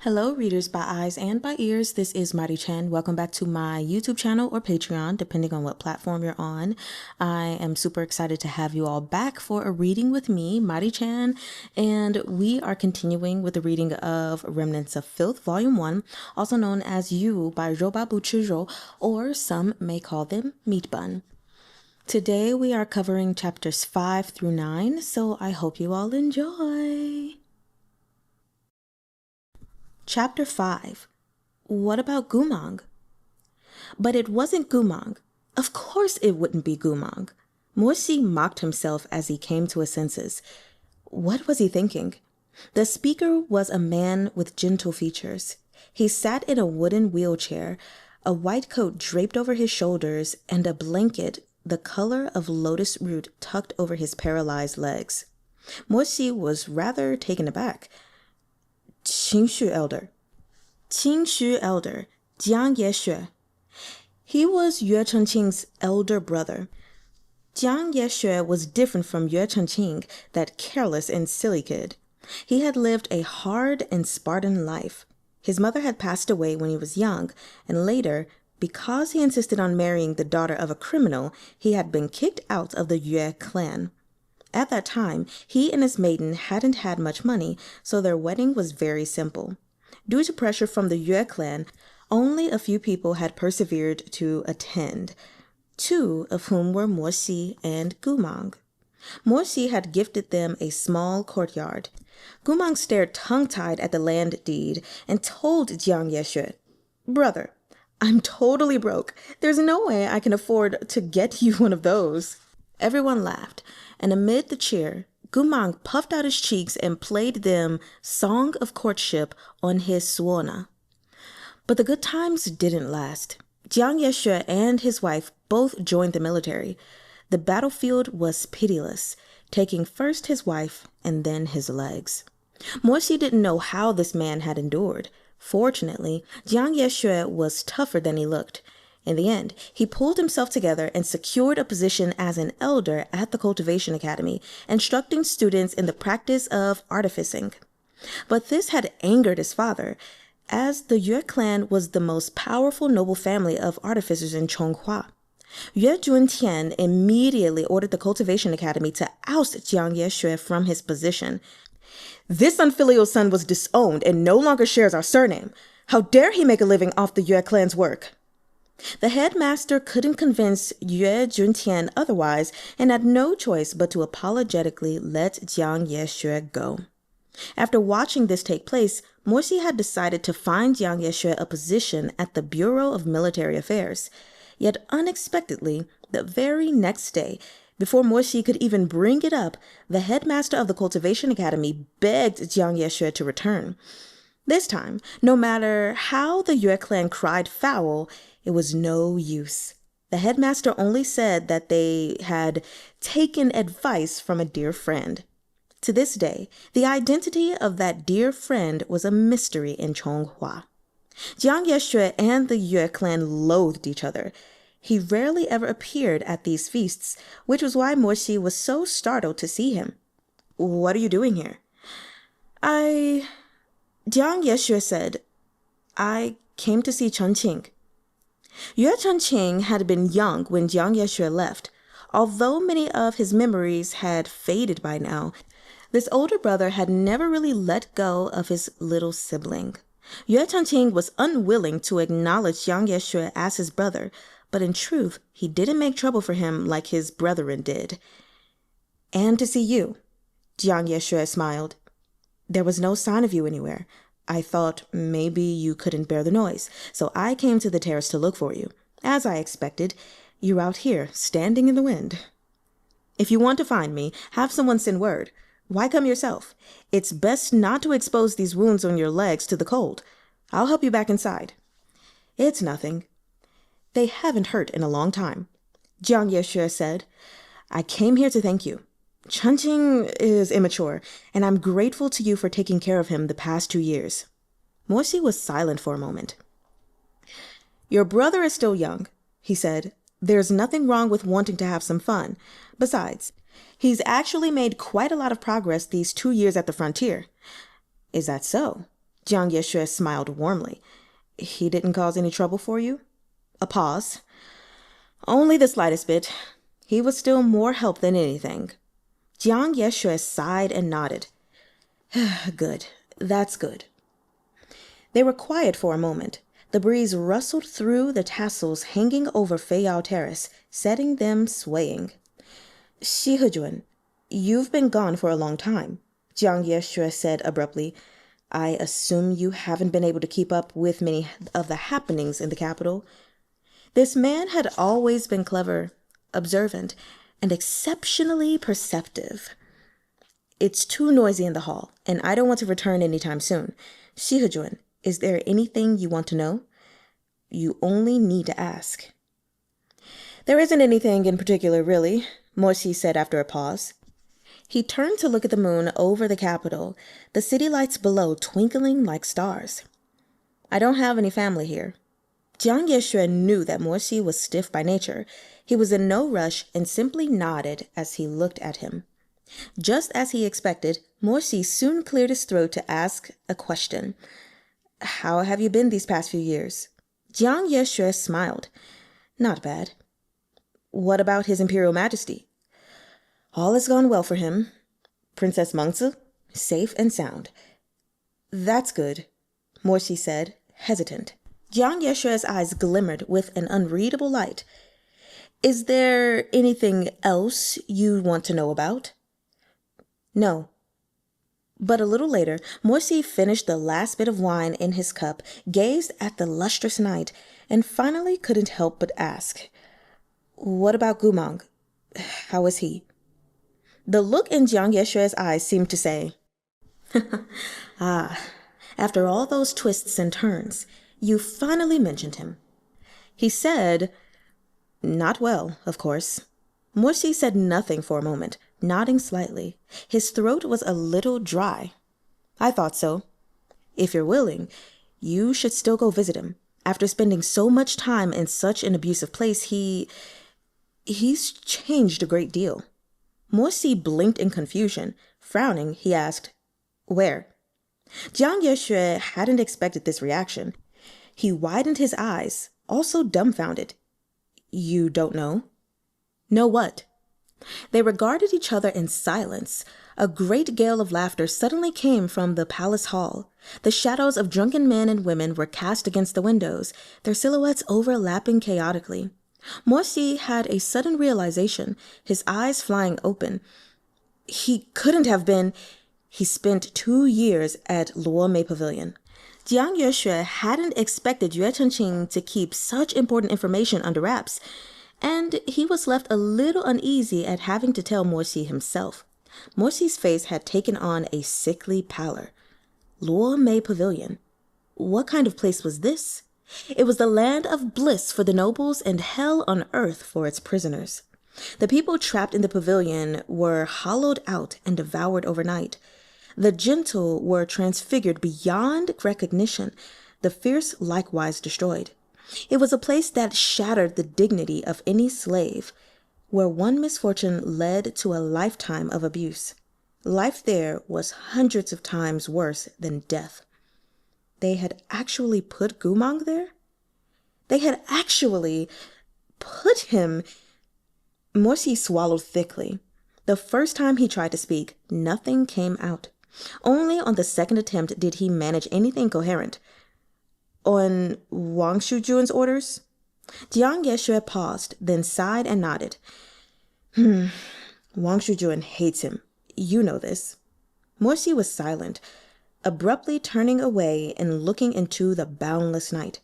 Hello, readers by eyes and by ears. This is Mari Chen. Welcome back to my YouTube channel or Patreon, depending on what platform you're on. I am super excited to have you all back for a reading with me, Mari Chen, and we are continuing with the reading of Remnants of Filth, Volume 1, also known as You by Rou Bao, or some may call them Meat Bun. Today we are covering chapters 5 through 9, so I hope you all enjoy. Chapter 5. What about Gu Mang? But it wasn't Gu Mang. Of course it wouldn't be Gu Mang. Morsi mocked himself as he came to his senses. What was he thinking? The speaker was a man with gentle features. He sat in a wooden wheelchair, a white coat draped over his shoulders, and a blanket the color of lotus root tucked over his paralyzed legs. Morsi was rather taken aback. Qingxu elder, Jiang Yexue. He was Yue Chengqing's elder brother. Jiang Yexue was different from Yue Chengqing, that careless and silly kid. He had lived a hard and Spartan life. His mother had passed away when he was young, and later, because he insisted on marrying the daughter of a criminal, he had been kicked out of the Yue clan. At that time, he and his maiden hadn't had much money, so their wedding was very simple. Due to pressure from the Yue clan, only a few people had persevered to attend, two of whom were Morsi and Gu Mang. Morsi had gifted them a small courtyard. Gu Mang stared tongue-tied at the land deed and told Jiang Yexue, "Brother, I'm totally broke. There's no way I can afford to get you one of those." Everyone laughed, and amid the cheer, Gu Mang puffed out his cheeks and played them Song of Courtship on his suona. But the good times didn't last. Jiang Yexue and his wife both joined the military. The battlefield was pitiless, taking first his wife and then his legs. Morsi didn't know how this man had endured. Fortunately, Jiang Yexue was tougher than he looked. In the end, he pulled himself together and secured a position as an elder at the Cultivation Academy, instructing students in the practice of artificing. But this had angered his father, as the Yue clan was the most powerful noble family of artificers in Chonghua. Yue Juntian immediately ordered the Cultivation Academy to oust Jiang Yexue from his position. "This unfilial son was disowned and no longer shares our surname. How dare he make a living off the Yue clan's work?" The headmaster couldn't convince Yue Juntian otherwise and had no choice but to apologetically let Jiang Yexue go. After watching this take place, Morsi had decided to find Jiang Yexue a position at the Bureau of Military Affairs. Yet unexpectedly, the very next day, before Morsi could even bring it up, the headmaster of the Cultivation Academy begged Jiang Yexue to return. This time, no matter how the Yue clan cried foul, it was no use. The headmaster only said that they had taken advice from a dear friend. To this day, the identity of that dear friend was a mystery in Chonghua. Jiang Yexue and the Yue clan loathed each other. He rarely ever appeared at these feasts, which was why Morsi was so startled to see him. "What are you doing here?" Jiang Yexue said, "I came to see Chengqing." Yue Chengqing had been young when Jiang Yexue left. Although many of his memories had faded by now, this older brother had never really let go of his little sibling. Yue Chengqing was unwilling to acknowledge Jiang Yexue as his brother, but in truth, he didn't make trouble for him like his brethren did. "And to see you," Jiang Yexue smiled. "There was no sign of you anywhere. I thought maybe you couldn't bear the noise, so I came to the terrace to look for you. As I expected, you're out here, standing in the wind. If you want to find me, have someone send word. Why come yourself? It's best not to expose these wounds on your legs to the cold. I'll help you back inside." "It's nothing. They haven't hurt in a long time," Jiang Yexue said. "I came here to thank you. Chengqing is immature, and I'm grateful to you for taking care of him the past 2 years." Morsi was silent for a moment. "Your brother is still young," he said. "There's nothing wrong with wanting to have some fun. Besides, he's actually made quite a lot of progress these 2 years at the frontier." "Is that so?" Jiang Yeshui smiled warmly. He didn't cause any trouble for you? A pause. Only the slightest bit. He was still more help than anything. Jiang Yeshui sighed and nodded. Good. That's good. They were quiet for a moment. The breeze rustled through the tassels hanging over Feiyao Terrace, setting them swaying. Shi Hejun, you've been gone for a long time, Jiang Yeshui said abruptly. I assume you haven't been able to keep up with many of the happenings in the capital. This man had always been clever, observant, and exceptionally perceptive. It's too noisy in the hall, and I don't want to return anytime soon. Shi Hejun, is there anything you want to know? You only need to ask. There isn't anything in particular, really, Morsi said after a pause. He turned to look at the moon over the capital, the city lights below twinkling like stars. I don't have any family here. Jiang Yeshui knew that Morsi was stiff by nature. He was in no rush and simply nodded as he looked at him. Just as he expected, Morsi soon cleared his throat to ask a question. How have you been these past few years? Jiang Yeshui smiled. Not bad. What about His Imperial Majesty? All has gone well for him. Princess Mengzi? Safe and sound. That's good, Morsi said, hesitant. Jiang Yeshui's eyes glimmered with an unreadable light. Is there anything else you want to know about? No. But a little later, Morsi finished the last bit of wine in his cup, gazed at the lustrous night, and finally couldn't help but ask, What about Gu Mang? How is he? The look in Jiang Yeshui's eyes seemed to say, after all those twists and turns, you finally mentioned him. He said, Not well, of course. Morsi said nothing for a moment, nodding slightly. His throat was a little dry. I thought so. If you're willing, you should still go visit him. After spending so much time in such an abusive place, he's changed a great deal. Morsi blinked in confusion. Frowning, he asked, Where? Jiang Yeshui hadn't expected this reaction. He widened his eyes, also dumbfounded. You don't know? Know what? They regarded each other in silence. A great gale of laughter suddenly came from the palace hall. The shadows of drunken men and women were cast against the windows, their silhouettes overlapping chaotically. Morsi had a sudden realization, his eyes flying open. He couldn't have been... He spent 2 years at Luo Mei Pavilion. Jiang Yeshui hadn't expected Yue Chengqing to keep such important information under wraps, and he was left a little uneasy at having to tell Morsi himself. Morsi's face had taken on a sickly pallor. Luo Mei Pavilion. What kind of place was this? It was the land of bliss for the nobles and hell on earth for its prisoners. The people trapped in the pavilion were hollowed out and devoured overnight. The gentle were transfigured beyond recognition, the fierce likewise destroyed. It was a place that shattered the dignity of any slave, where one misfortune led to a lifetime of abuse. Life there was hundreds of times worse than death. They had actually put Gu Mang there? They had actually put him... Morsi swallowed thickly. The first time he tried to speak, nothing came out. Only on the second attempt did he manage anything coherent. On Wang Shujuan's orders? Jiang Yeshui paused, then sighed and nodded. Wang Shujuan hates him. You know this. Morsi was silent, abruptly turning away and looking into the boundless night.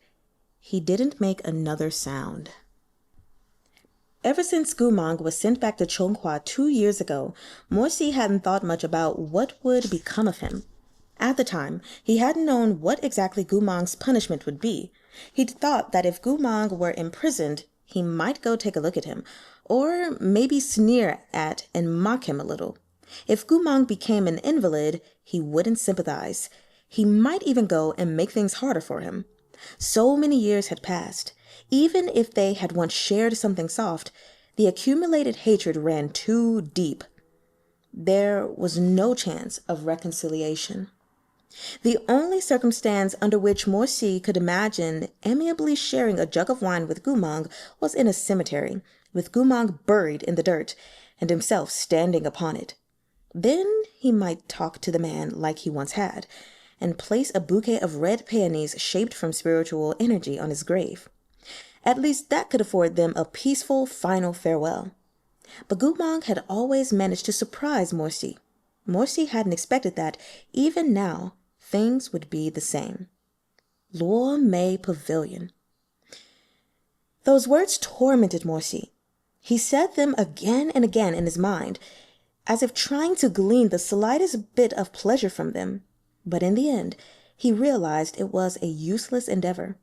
He didn't make another sound. Ever since Gu Mang was sent back to Chonghua 2 years ago, Morsi hadn't thought much about what would become of him. At the time, he hadn't known what exactly Gu Mang's punishment would be. He'd thought that if Gu Mang were imprisoned, he might go take a look at him, or maybe sneer at and mock him a little. If Gu Mang became an invalid, he wouldn't sympathize. He might even go and make things harder for him. So many years had passed. Even if they had once shared something soft, the accumulated hatred ran too deep. There was no chance of reconciliation. The only circumstance under which Morsi could imagine amiably sharing a jug of wine with Gu Mang was in a cemetery, with Gu Mang buried in the dirt and himself standing upon it. Then he might talk to the man like he once had, and place a bouquet of red peonies shaped from spiritual energy on his grave. At least that could afford them a peaceful final farewell. But Gu Mang had always managed to surprise Morsi. Morsi hadn't expected that, even now, things would be the same. Luo Mei Pavilion. Those words tormented Morsi. He said them again and again in his mind, as if trying to glean the slightest bit of pleasure from them. But in the end, he realized it was a useless endeavor.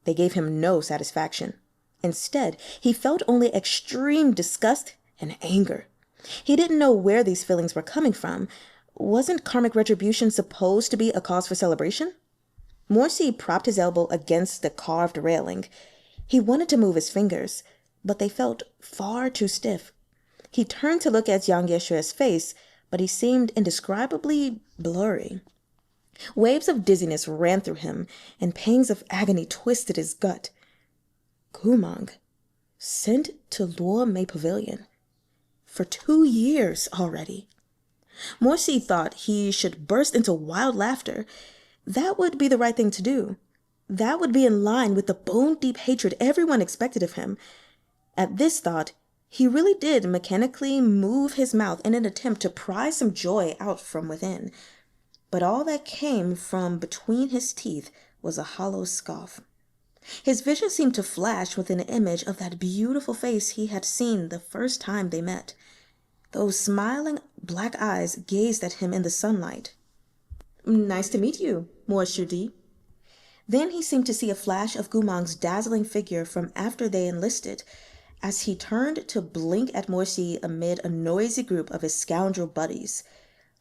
They gave him no satisfaction. Instead, he felt only extreme disgust and anger. He didn't know where these feelings were coming from. Wasn't karmic retribution supposed to be a cause for celebration? Morsi propped his elbow against the carved railing. He wanted to move his fingers, but they felt far too stiff. He turned to look at Jiang Yeshue's face, but he seemed indescribably blurry. Waves of dizziness ran through him, and pangs of agony twisted his gut. Gu Mang, sent to Luo Mei Pavilion. For 2 years already. Morsi thought he should burst into wild laughter. That would be the right thing to do. That would be in line with the bone-deep hatred everyone expected of him. At this thought, he really did mechanically move his mouth in an attempt to pry some joy out from within. But all that came from between his teeth was a hollow scoff. His vision seemed to flash with an image of that beautiful face he had seen the first time they met. Those smiling black eyes gazed at him in the sunlight. "Nice to meet you, Morshudi." Then he seemed to see a flash of Gu Mang's dazzling figure from after they enlisted, as he turned to blink at Morsi amid a noisy group of his scoundrel buddies.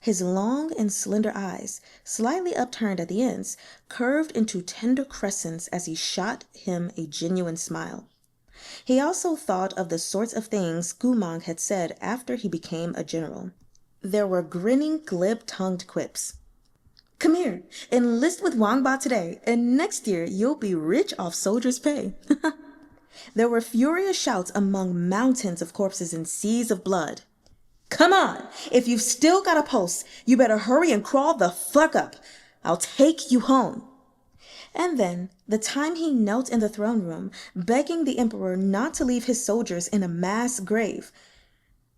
His long and slender eyes, slightly upturned at the ends, curved into tender crescents as he shot him a genuine smile. He also thought of the sorts of things Gu Mang had said after he became a general. There were grinning, glib-tongued quips. "Come here, enlist with Wang Ba today, and next year you'll be rich off soldiers' pay." There were furious shouts among mountains of corpses and seas of blood. "Come on! If you've still got a pulse, you better hurry and crawl the fuck up. I'll take you home." And then, the time he knelt in the throne room, begging the emperor not to leave his soldiers in a mass grave.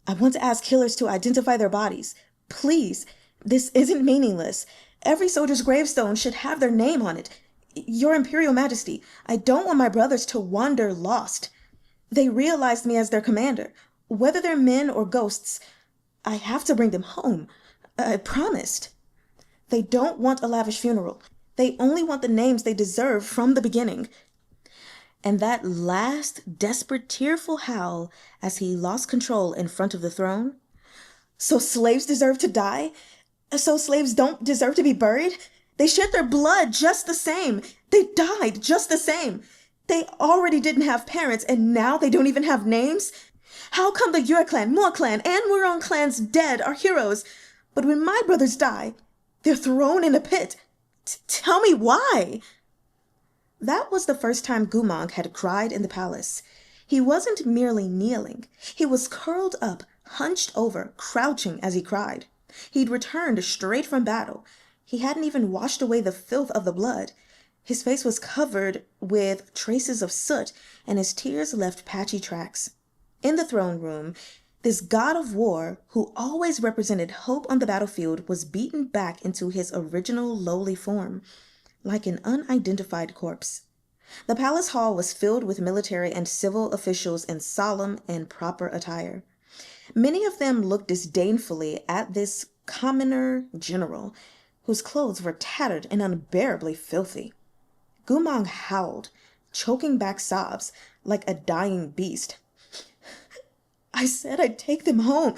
"I want to ask killers to identify their bodies. Please, this isn't meaningless. Every soldier's gravestone should have their name on it. Your Imperial Majesty, I don't want my brothers to wander lost. They realized me as their commander. Whether they're men or ghosts, I have to bring them home. I promised. They don't want a lavish funeral. They only want the names they deserve from the beginning." And that last desperate, tearful howl as he lost control in front of the throne. "So slaves deserve to die? So slaves don't deserve to be buried? They shed their blood just the same. They died just the same. They already didn't have parents, and now they don't even have names? How come the Yue clan, Mo clan, and Wurong clans dead are heroes, but when my brothers die, they're thrown in a pit? Tell me why?" That was the first time Gu Mang had cried in the palace. He wasn't merely kneeling. He was curled up, hunched over, crouching as he cried. He'd returned straight from battle. He hadn't even washed away the filth of the blood. His face was covered with traces of soot, and his tears left patchy tracks. In the throne room, this god of war, who always represented hope on the battlefield, was beaten back into his original lowly form, like an unidentified corpse. The palace hall was filled with military and civil officials in solemn and proper attire. Many of them looked disdainfully at this commoner general, whose clothes were tattered and unbearably filthy. Gu Mang howled, choking back sobs like a dying beast. "I said I'd take them home.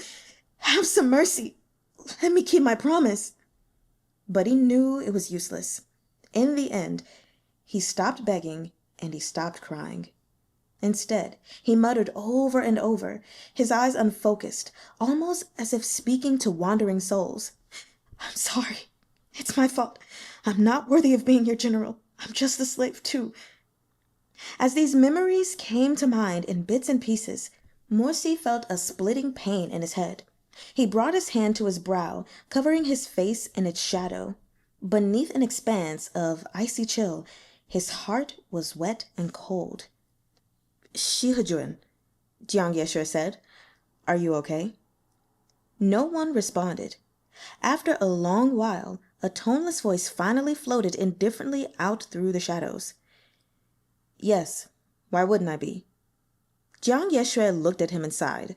Have some mercy. Let me keep my promise." But he knew it was useless. In the end, he stopped begging and he stopped crying. Instead, he muttered over and over, his eyes unfocused, almost as if speaking to wandering souls. "I'm sorry. It's my fault. I'm not worthy of being your general. I'm just a slave too. As these memories came to mind in bits and pieces, Morsi felt a splitting pain in his head. He brought his hand to his brow, covering his face in its shadow. Beneath an expanse of icy chill, his heart was wet and cold. Shihajun, Jiang Yeshe said, "Are you okay?" No one responded. After a long while, a toneless voice finally floated indifferently out through the shadows. "Yes, why wouldn't I be?" Jiang Yeshe looked at him and sighed.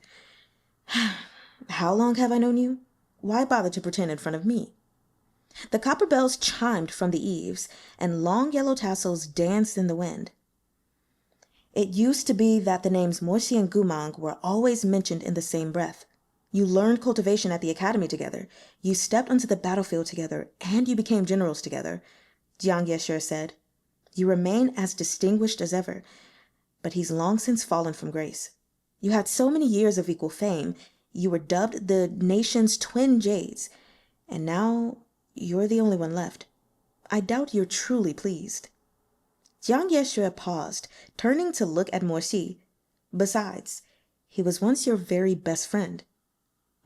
"How long have I known you? Why bother to pretend in front of me?" The copper bells chimed from the eaves, and long yellow tassels danced in the wind. "It used to be that the names Morsi and Gu Mang were always mentioned in the same breath. You learned cultivation at the academy together, you stepped onto the battlefield together, and you became generals together," Jiang Yeshe said. "You remain as distinguished as ever, but he's long since fallen from grace. You had so many years of equal fame, you were dubbed the nation's twin jades, and now you're the only one left. I doubt you're truly pleased." Jiang Yeshe paused, turning to look at Morsi. "Besides, he was once your very best friend."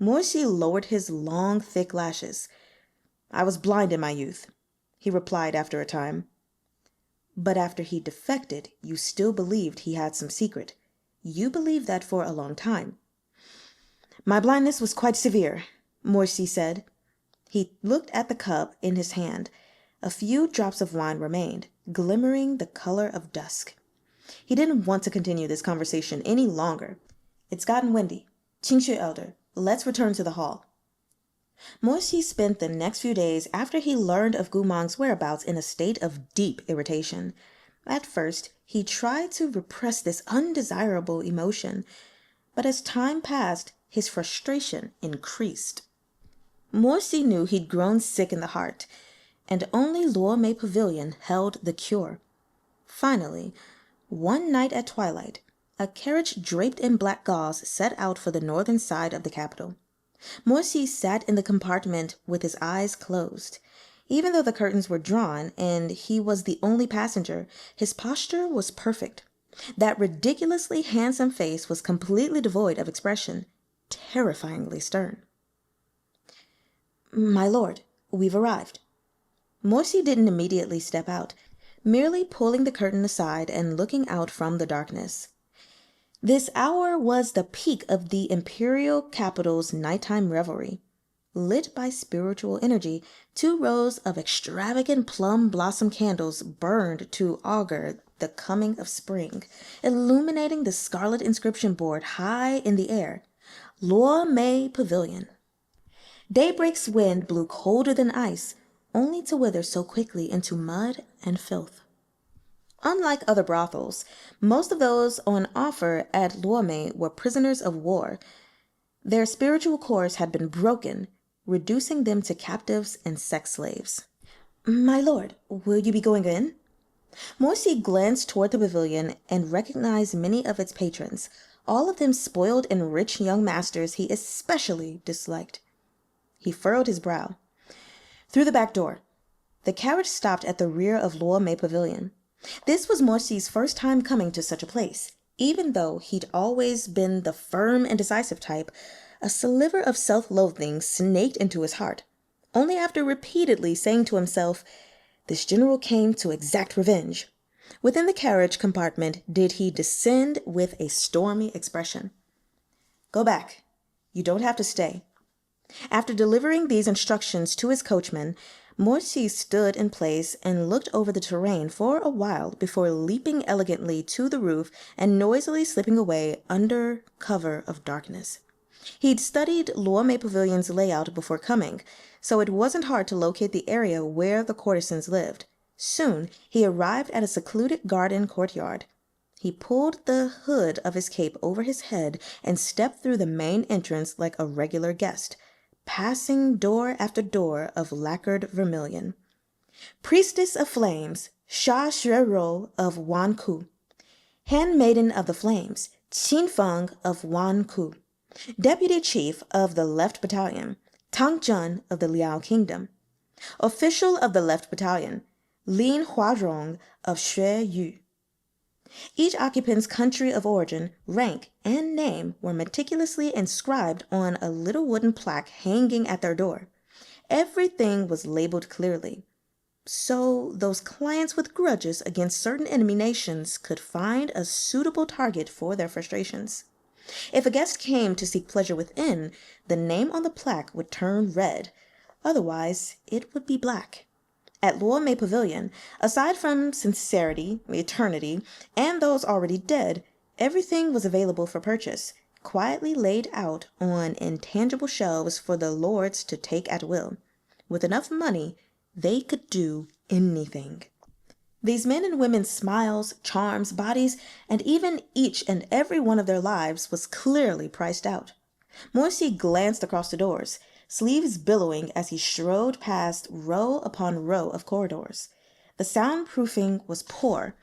Morsi lowered his long, thick lashes. "I was blind in my youth," he replied after a time. "But after he defected, you still believed he had some secret. You believed that for a long time." "My blindness was quite severe," Morsi said. He looked at the cup in his hand. A few drops of wine remained, glimmering the color of dusk. He didn't want to continue this conversation any longer. "It's gotten windy. Qingxue Elder, let's return to the hall." Morsi spent the next few days after he learned of Gu Mang's whereabouts in a state of deep irritation. At first, he tried to repress this undesirable emotion, but as time passed, his frustration increased. Morsi knew he'd grown sick in the heart, and only Luomei Pavilion held the cure. Finally, one night at twilight, a carriage draped in black gauze set out for the northern side of the capital. Morsi sat in the compartment with his eyes closed. Even though the curtains were drawn and he was the only passenger, his posture was perfect. That ridiculously handsome face was completely devoid of expression, terrifyingly stern. "My lord, we've arrived." Morsi didn't immediately step out, merely pulling the curtain aside and looking out from the darkness. This hour was the peak of the imperial capital's nighttime revelry. Lit by spiritual energy, 2 rows of extravagant plum blossom candles burned to augur the coming of spring, illuminating the scarlet inscription board high in the air. Luomei Pavilion. Daybreak's wind blew colder than ice, only to wither so quickly into mud and filth. Unlike other brothels, most of those on offer at Luomei were prisoners of war. Their spiritual cores had been broken, reducing them to captives and sex slaves. "My lord, will you be going in?" Morsi glanced toward the pavilion and recognized many of its patrons, all of them spoiled and rich young masters he especially disliked. He furrowed his brow. "Through the back door." The carriage stopped at the rear of Luomei Pavilion. This was Morsi's first time coming to such a place. Even though he'd always been the firm and decisive type, a sliver of self-loathing snaked into his heart. Only after repeatedly saying to himself, "This general came to exact revenge," within the carriage compartment did he descend with a stormy expression. "Go back. You don't have to stay." After delivering these instructions to his coachman, Morsi stood in place and looked over the terrain for a while before leaping elegantly to the roof and noisily slipping away under cover of darkness. He'd studied Luomei Pavilion's layout before coming, so it wasn't hard to locate the area where the courtesans lived. Soon, he arrived at a secluded garden courtyard. He pulled the hood of his cape over his head and stepped through the main entrance like a regular guest, passing door after door of lacquered vermilion. Priestess of Flames, Sha Shuerou of Wan Ku. Handmaiden of the Flames, Qin Feng of Wan Ku. Deputy Chief of the Left Battalion, Tang Jun of the Liao Kingdom. Official of the left battalion, Lin Huarong of Xue Yu. Each occupant's country of origin, rank, and name were meticulously inscribed on a little wooden plaque hanging at their door. Everything was labeled clearly, so those clients with grudges against certain enemy nations could find a suitable target for their frustrations. If a guest came to seek pleasure within, the name on the plaque would turn red. Otherwise, it would be black. At Luo Mei Pavilion, aside from sincerity, eternity, and those already dead, everything was available for purchase, quietly laid out on intangible shelves for the lords to take at will. With enough money, they could do anything. These men and women's smiles, charms, bodies, and even each and every one of their lives was clearly priced out. Morsi glanced across the doors, sleeves billowing as he strode past row upon row of corridors. The soundproofing was poor.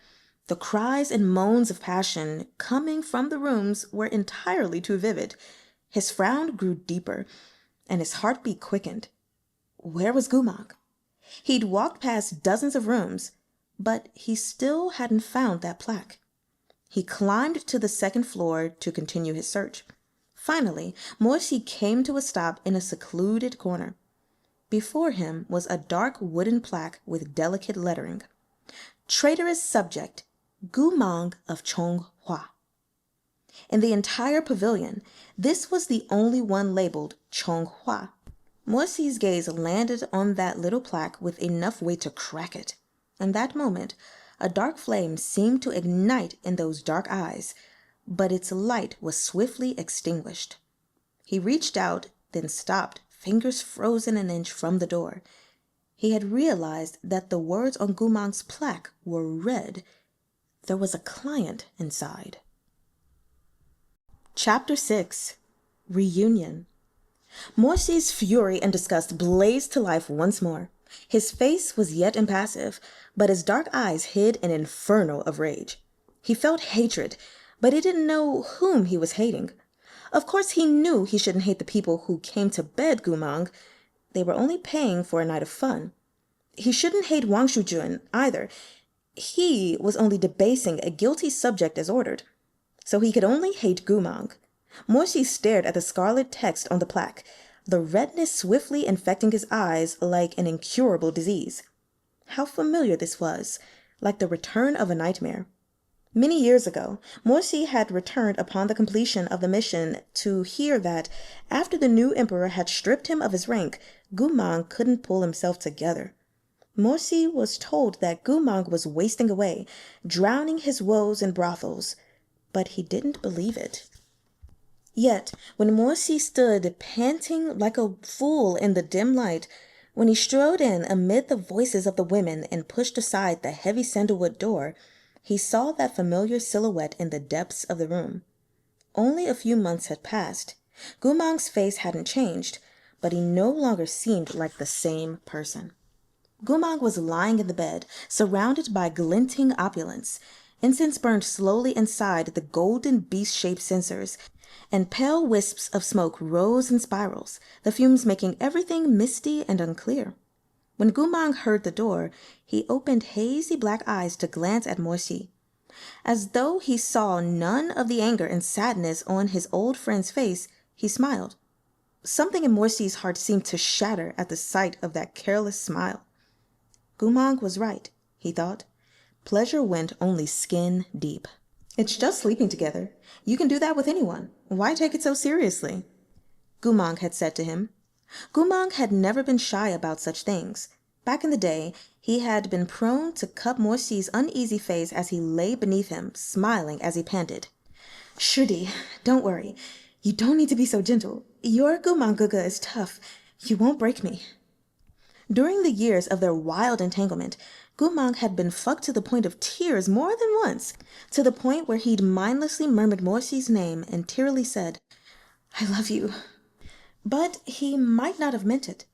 The cries and moans of passion coming from the rooms were entirely too vivid. His frown grew deeper, and his heartbeat quickened. Where was Gu Mang? He'd walked past dozens of rooms, but he still hadn't found that plaque. He climbed to the second floor to continue his search. Finally, Morsi came to a stop in a secluded corner. Before him was a dark wooden plaque with delicate lettering. Traitorous subject, Gu Mang of Chonghua. In the entire pavilion, this was the only one labeled Chonghua. Morsi's gaze landed on that little plaque with enough weight to crack it. In that moment, a dark flame seemed to ignite in those dark eyes, but its light was swiftly extinguished. He reached out, then stopped, fingers frozen an inch from the door. He had realized that the words on Gu Mang's plaque were red. There was a client inside. Chapter 6. Reunion. Morsi's fury and disgust blazed to life once more. His face was yet impassive, but his dark eyes hid an inferno of rage. He felt hatred, but he didn't know whom he was hating. Of course, he knew he shouldn't hate the people who came to bed Gu Mang. They were only paying for a night of fun. He shouldn't hate Wang Shujun either. He was only debasing a guilty subject as ordered. So he could only hate Gu Mang. Morsi stared at the scarlet text on the plaque, the redness swiftly infecting his eyes like an incurable disease. How familiar this was, like the return of a nightmare. Many years ago, Morsi had returned upon the completion of the mission to hear that, after the new emperor had stripped him of his rank, Gu Mang couldn't pull himself together. Morsi was told that Gu Mang was wasting away, drowning his woes in brothels, but he didn't believe it. Yet, when Morsi stood panting like a fool in the dim light, when he strode in amid the voices of the women and pushed aside the heavy sandalwood door, he saw that familiar silhouette in the depths of the room. Only a few months had passed. Gu Mang's face hadn't changed, but he no longer seemed like the same person. Gu Mang was lying in the bed, surrounded by glinting opulence. Incense burned slowly inside the golden beast-shaped censers, and pale wisps of smoke rose in spirals, the fumes making everything misty and unclear. When Gu Mang heard the door, he opened hazy black eyes to glance at Morsi. As though he saw none of the anger and sadness on his old friend's face, he smiled. Something in Morsi's heart seemed to shatter at the sight of that careless smile. Gu Mang was right, he thought. Pleasure went only skin deep. It's just sleeping together. You can do that with anyone. Why take it so seriously? Gu Mang had said to him. Gu Mang had never been shy about such things. Back in the day, he had been prone to cup Morsi's uneasy face as he lay beneath him, smiling as he panted. Shudi, don't worry. You don't need to be so gentle. Your Gu Mang Guga is tough. You won't break me. During the years of their wild entanglement, Gu Mang had been fucked to the point of tears more than once, to the point where he'd mindlessly murmured Morsi's name and tearily said, I love you. But he might not have meant it.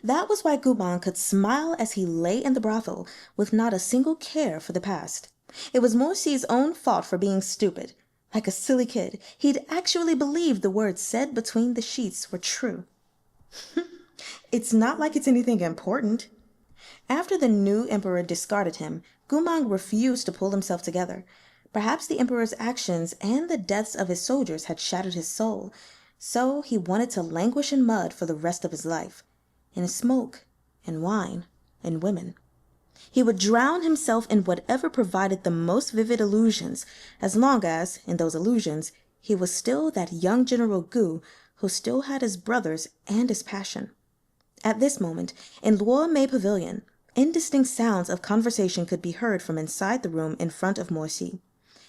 That was why Gu Mang could smile as he lay in the brothel with not a single care for the past. It was Morsi's own fault for being stupid. Like a silly kid, he'd actually believed the words said between the sheets were true. It's not like it's anything important. After the new emperor discarded him, Gu Mang refused to pull himself together. Perhaps the emperor's actions and the deaths of his soldiers had shattered his soul, so he wanted to languish in mud for the rest of his life, in smoke, and wine, and women. He would drown himself in whatever provided the most vivid illusions, as long as, in those illusions, he was still that young General Gu who still had his brothers and his passion. At this moment, in Luo Mei Pavilion, indistinct sounds of conversation could be heard from inside the room in front of Morsi.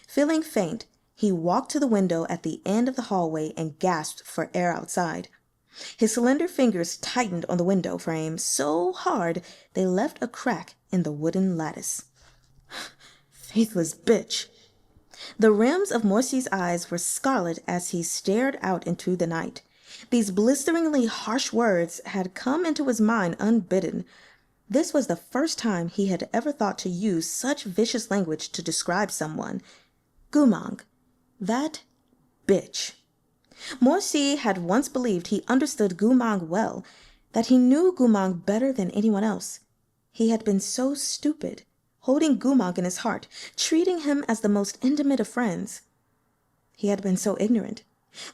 Feeling faint, he walked to the window at the end of the hallway and gasped for air outside. His slender fingers tightened on the window frame so hard they left a crack in the wooden lattice. Faithless bitch. The rims of Morsi's eyes were scarlet as he stared out into the night. These blisteringly harsh words had come into his mind unbidden. This was the first time he had ever thought to use such vicious language to describe someone. Gu Mang. That bitch. Morsi had once believed he understood Gu Mang well, that he knew Gu Mang better than anyone else. He had been so stupid, holding Gu Mang in his heart, treating him as the most intimate of friends. He had been so ignorant.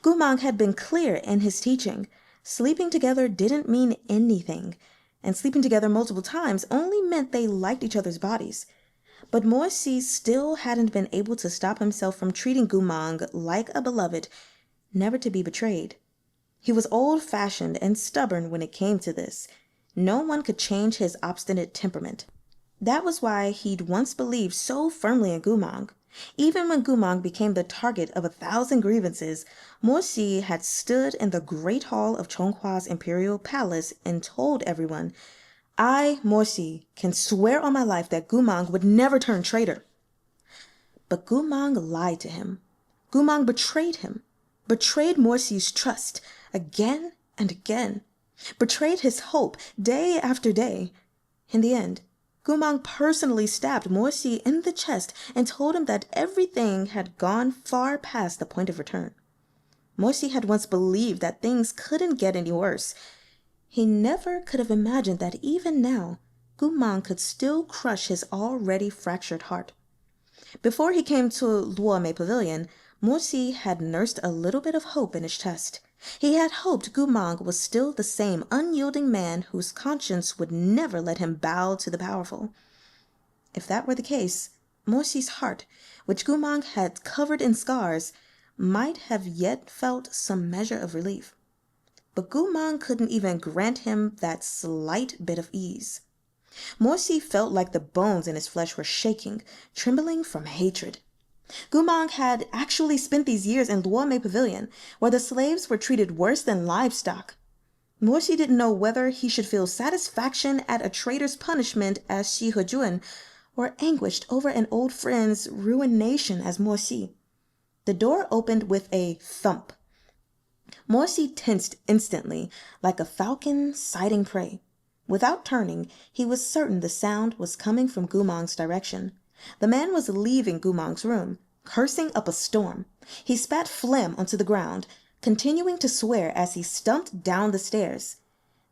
Gu Mang had been clear in his teaching. Sleeping together didn't mean anything, and sleeping together multiple times only meant they liked each other's bodies. But Morsi still hadn't been able to stop himself from treating Gu Mang like a beloved, never to be betrayed. He was old-fashioned and stubborn when it came to this. No one could change his obstinate temperament. That was why he'd once believed so firmly in Gu Mang. Even when Gu Mang became the target of 1,000 grievances, Morsi had stood in the great hall of Chonghua's imperial palace and told everyone, "I, Morsi, can swear on my life that Gu Mang would never turn traitor." But Gu Mang lied to him. Gu Mang betrayed him. Betrayed Morsi's trust again and again, betrayed his hope day after day. In the end, Gu Mang personally stabbed Morsi in the chest and told him that everything had gone far past the point of return. Morsi had once believed that things couldn't get any worse. He never could have imagined that even now, Gu Mang could still crush his already fractured heart. Before he came to Luo Mei Pavilion, Morsi had nursed a little bit of hope in his chest. He had hoped Gu Mang was still the same unyielding man whose conscience would never let him bow to the powerful. If that were the case, Morsi's heart, which Gu Mang had covered in scars, might have yet felt some measure of relief. But Gu Mang couldn't even grant him that slight bit of ease. Morsi felt like the bones in his flesh were shaking, trembling from hatred. Gu Mang had actually spent these years in Luo Mei Pavilion, where the slaves were treated worse than livestock. Morsi didn't know whether he should feel satisfaction at a traitor's punishment as Shi Hejuan, or anguished over an old friend's ruination as Morsi. The door opened with a thump. Morsi tensed instantly, like a falcon sighting prey. Without turning, he was certain the sound was coming from Gu Mang's direction. The man was leaving Gu Mang's room, cursing up a storm. He spat phlegm onto the ground, continuing to swear as he stumped down the stairs.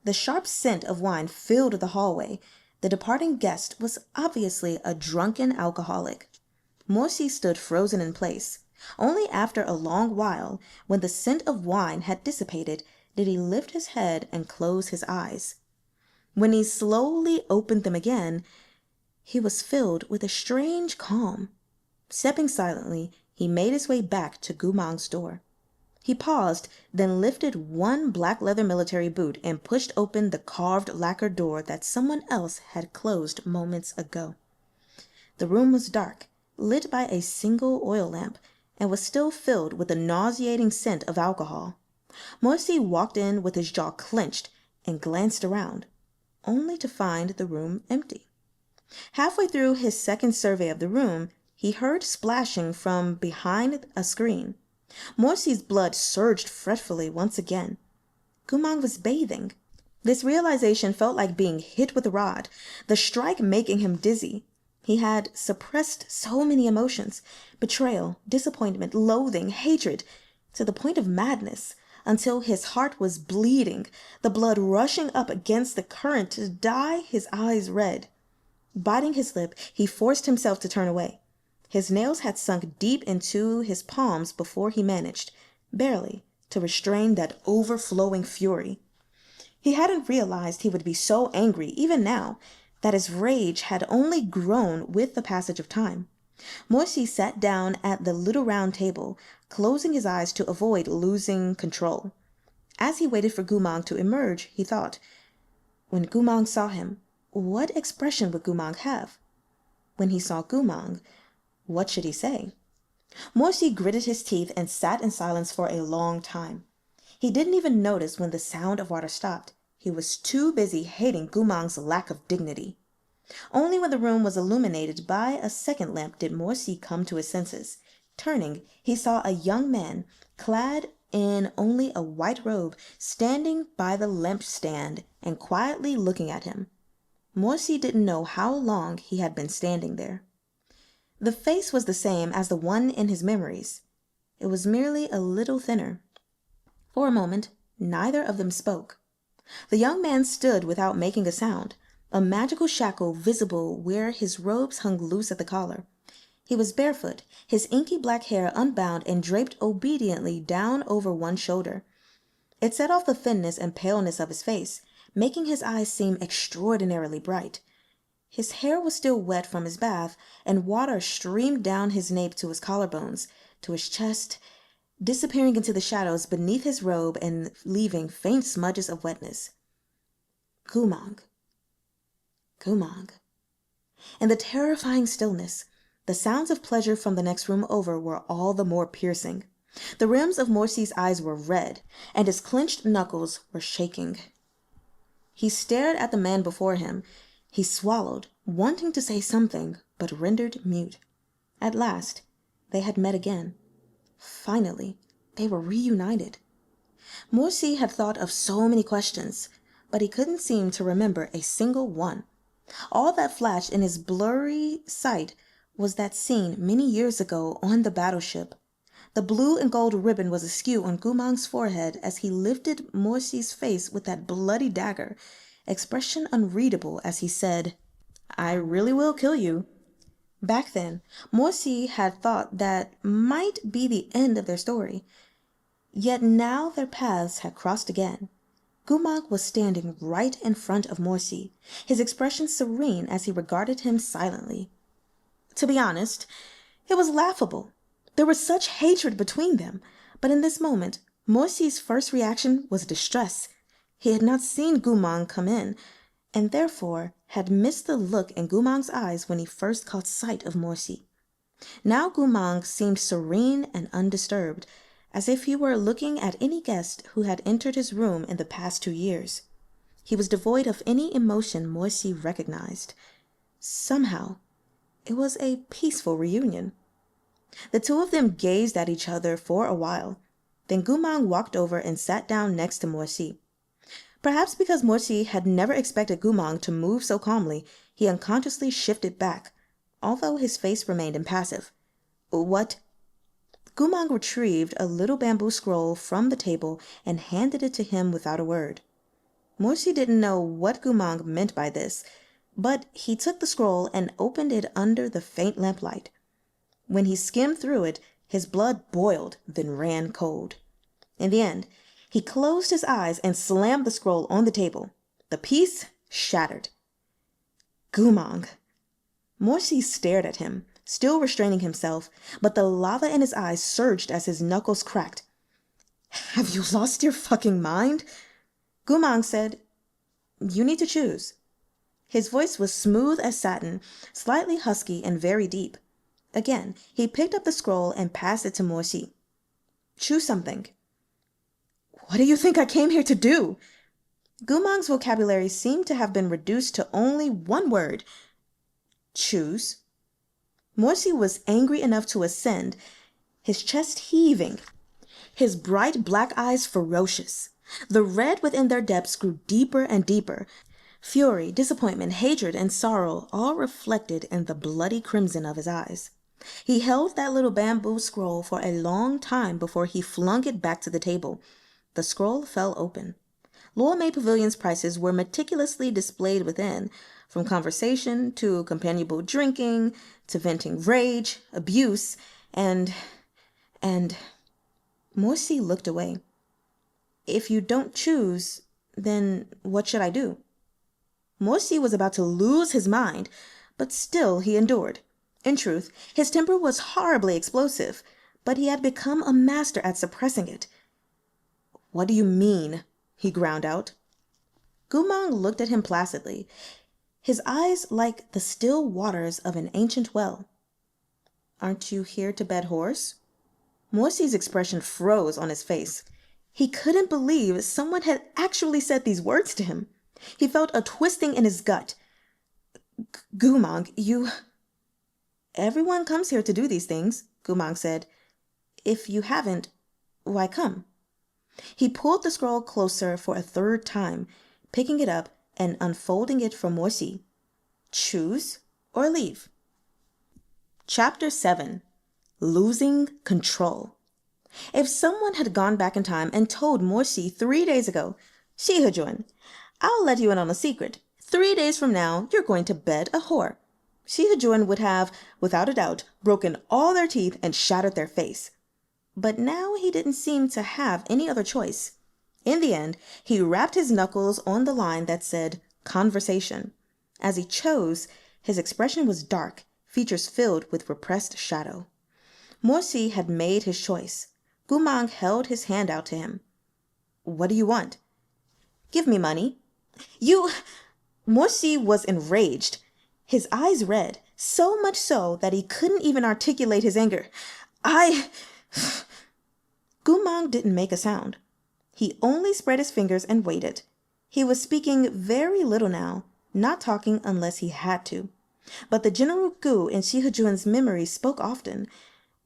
The sharp scent of wine filled the hallway. The departing guest was obviously a drunken alcoholic. Morsi stood frozen in place. Only after a long while, when the scent of wine had dissipated, did he lift his head and close his eyes. When he slowly opened them again, he was filled with a strange calm. Stepping silently, he made his way back to Gu Mang's door. He paused, then lifted one black leather military boot and pushed open the carved lacquered door that someone else had closed moments ago. The room was dark, lit by a single oil lamp, and was still filled with the nauseating scent of alcohol. Morsi walked in with his jaw clenched and glanced around, only to find the room empty. Halfway through his second survey of the room, he heard splashing from behind a screen. Morsi's blood surged fretfully once again. Gu Mang was bathing. This realization felt like being hit with a rod, the strike making him dizzy. He had suppressed so many emotions, betrayal, disappointment, loathing, hatred, to the point of madness, until his heart was bleeding, the blood rushing up against the current to dye his eyes red. Biting his lip, he forced himself to turn away. His nails had sunk deep into his palms before he managed, barely, to restrain that overflowing fury. He hadn't realized he would be so angry, even now, that his rage had only grown with the passage of time. Morsi sat down at the little round table, closing his eyes to avoid losing control. As he waited for Gu Mang to emerge, he thought, when Gu Mang saw him, what expression would Gu Mang have? When he saw Gu Mang, what should he say? Morsi gritted his teeth and sat in silence for a long time. He didn't even notice when the sound of water stopped. He was too busy hating Gu Mang's lack of dignity. Only when the room was illuminated by a second lamp did Morsi come to his senses. Turning, he saw a young man, clad in only a white robe, standing by the lampstand and quietly looking at him. Morsi didn't know how long he had been standing there. The face was the same as the one in his memories. It was merely a little thinner. For a moment, neither of them spoke. The young man stood without making a sound, a magical shackle visible where his robes hung loose at the collar. He was barefoot, his inky black hair unbound and draped obediently down over one shoulder. It set off the thinness and paleness of his face, making his eyes seem extraordinarily bright. His hair was still wet from his bath, and water streamed down his nape to his collarbones, to his chest, disappearing into the shadows beneath his robe and leaving faint smudges of wetness. Gu Mang. Gu Mang. In the terrifying stillness, the sounds of pleasure from the next room over were all the more piercing. The rims of Morsi's eyes were red, and his clenched knuckles were shaking. He stared at the man before him. He swallowed, wanting to say something, but rendered mute. At last, they had met again. Finally, they were reunited. Morsi had thought of so many questions, but he couldn't seem to remember a single one. All that flashed in his blurry sight was that scene many years ago on the battleship. The blue and gold ribbon was askew on Gu Mang's forehead as he lifted Morsi's face with that bloody dagger, expression unreadable as he said, "I really will kill you." Back then, Morsi had thought that might be the end of their story. Yet now their paths had crossed again. Gu Mang was standing right in front of Morsi, his expression serene as he regarded him silently. To be honest, it was laughable. There was such hatred between them, but in this moment, Morsi's first reaction was distress. He had not seen Gu Mang come in, and therefore had missed the look in Gu Mang's eyes when he first caught sight of Morsi. Now Gu Mang seemed serene and undisturbed, as if he were looking at any guest who had entered his room in the past 2 years. He was devoid of any emotion Morsi recognized. Somehow, it was a peaceful reunion. The two of them gazed at each other for a while. Then Gu Mang walked over and sat down next to Morsi. Perhaps because Morsi had never expected Gu Mang to move so calmly, he unconsciously shifted back, although his face remained impassive. "What?" Gu Mang retrieved a little bamboo scroll from the table and handed it to him without a word. Morsi didn't know what Gu Mang meant by this, but he took the scroll and opened it under the faint lamplight. When he skimmed through it, his blood boiled, then ran cold. In the end, he closed his eyes and slammed the scroll on the table. The piece shattered. Gu Mang. Morsi stared at him, still restraining himself, but the lava in his eyes surged as his knuckles cracked. "Have you lost your fucking mind?" Gu Mang said, "You need to choose." His voice was smooth as satin, slightly husky and very deep. Again, he picked up the scroll and passed it to Morsi. "Choose something." "What do you think I came here to do?" Gu Mang's vocabulary seemed to have been reduced to only one word. "Choose." Morsi was angry enough to ascend, his chest heaving, his bright black eyes ferocious. The red within their depths grew deeper and deeper. Fury, disappointment, hatred, and sorrow all reflected in the bloody crimson of his eyes. He held that little bamboo scroll for a long time before he flung it back to the table. The scroll fell open. Luo Mei Pavilion's prices were meticulously displayed within, from conversation to companionable drinking to venting rage, abuse, and Morsi looked away. If you don't choose, then what should I do? Morsi was about to lose his mind, but still he endured. In truth, his temper was horribly explosive, but he had become a master at suppressing it. What do you mean? He ground out. Gu Mang looked at him placidly, his eyes like the still waters of an ancient well. Aren't you here to bed horse? Morsi's expression froze on his face. He couldn't believe someone had actually said these words to him. He felt a twisting in his gut. Gu Mang, you... Everyone comes here to do these things, Gu Mang said. If you haven't, why come? He pulled the scroll closer for a third time, picking it up and unfolding it for Morsi. Choose or leave. Chapter 7. Losing Control. If someone had gone back in time and told Morsi 3 days ago, Shihajun, I'll let you in on a secret. 3 days from now, you're going to bed a whore. Shihajun would have, without a doubt, broken all their teeth and shattered their face. But now he didn't seem to have any other choice. In the end, he rapped his knuckles on the line that said, conversation. As he chose, his expression was dark, features filled with repressed shadow. Morsi had made his choice. Gu Mang held his hand out to him. What do you want? Give me money. You... Morsi was enraged, his eyes red, so much so that he couldn't even articulate his anger. Gu Mang didn't make a sound. He only spread his fingers and waited. He was speaking very little now, not talking unless he had to. But the General Gu in Shihajun's memory spoke often.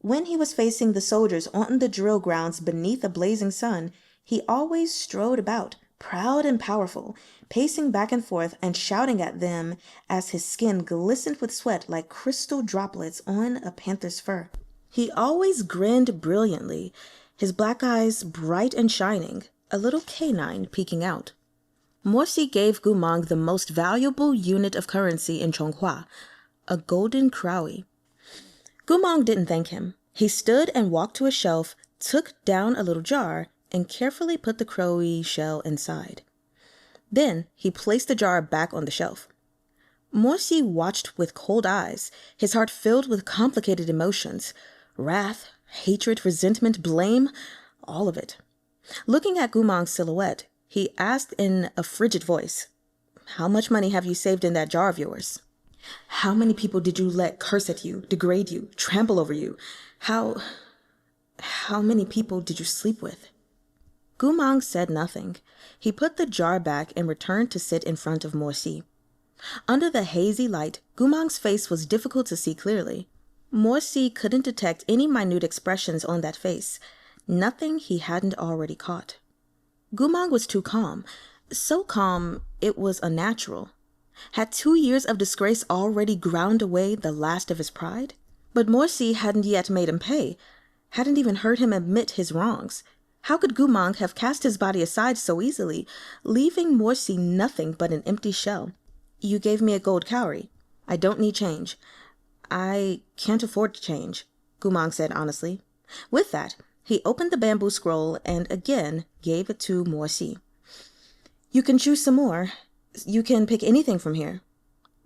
When he was facing the soldiers on the drill grounds beneath a blazing sun, he always strode about, proud and powerful, pacing back and forth and shouting at them as his skin glistened with sweat like crystal droplets on a panther's fur. He always grinned brilliantly, his black eyes bright and shining, a little canine peeking out. Morsi gave Gu Mang the most valuable unit of currency in Chonghua, a golden kraui. Gu Mang didn't thank him. He stood and walked to a shelf, took down a little jar, and carefully put the kraui shell inside. Then he placed the jar back on the shelf. Morsi watched with cold eyes, his heart filled with complicated emotions, wrath, hatred, resentment, blame, all of it. Looking at Gu Mang's silhouette, he asked in a frigid voice, How much money have you saved in that jar of yours? How many people did you let curse at you, degrade you, trample over you? How many people did you sleep with? Gu Mang said nothing. He put the jar back and returned to sit in front of Morsi. Under the hazy light, Gu Mang's face was difficult to see clearly. Morsi couldn't detect any minute expressions on that face, nothing he hadn't already caught. Gu Mang was too calm, so calm it was unnatural. Had 2 years of disgrace already ground away the last of his pride? But Morsi hadn't yet made him pay, hadn't even heard him admit his wrongs. How could Gu Mang have cast his body aside so easily, leaving Morsi nothing but an empty shell? You gave me a gold cowrie. I don't need change. I can't afford to change, Gu Mang said honestly. With that, he opened the bamboo scroll and again gave it to Morsi. You can choose some more. You can pick anything from here.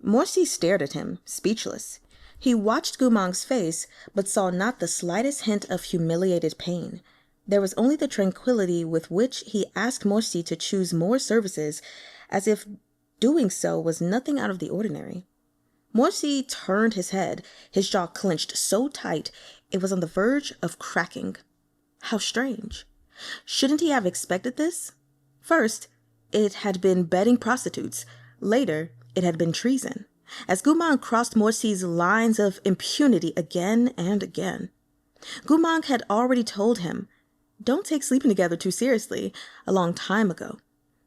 Morsi stared at him, speechless. He watched Gu Mang's face, but saw not the slightest hint of humiliated pain. There was only the tranquility with which he asked Morsi to choose more services, as if doing so was nothing out of the ordinary. Morsi turned his head, his jaw clenched so tight it was on the verge of cracking. How strange. Shouldn't he have expected this? First, it had been bedding prostitutes. Later, it had been treason, as Gu Mang crossed Morsi's lines of impunity again and again. Gu Mang had already told him, don't take sleeping together too seriously, a long time ago.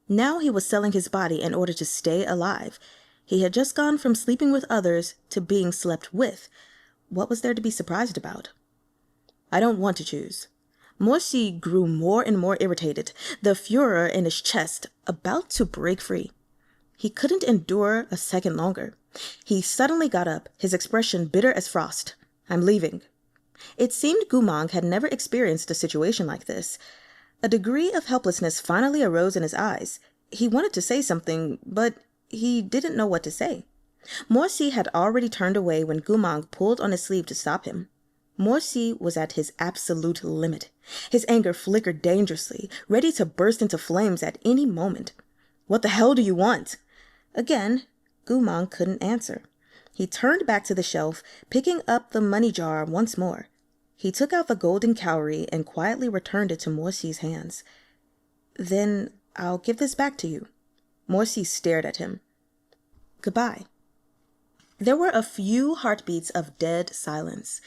Now he was selling his body in order to stay alive. He had just gone from sleeping with others to being slept with. What was there to be surprised about? I don't want to choose. Morsi grew more and more irritated, the furor in his chest about to break free. He couldn't endure a second longer. He suddenly got up, his expression bitter as frost. "I'm leaving." It seemed Gu Mang had never experienced a situation like this. A degree of helplessness finally arose in his eyes. He wanted to say something, but he didn't know what to say. Morsi had already turned away when Gu Mang pulled on his sleeve to stop him. Morsi was at his absolute limit. His anger flickered dangerously, ready to burst into flames at any moment. "What the hell do you want?" Again, Gu Mang couldn't answer. He turned back to the shelf, picking up the money jar once more. He took out the golden cowrie and quietly returned it to Morsi's hands. "Then I'll give this back to you." Morsi stared at him. "Goodbye." There were a few heartbeats of dead silence.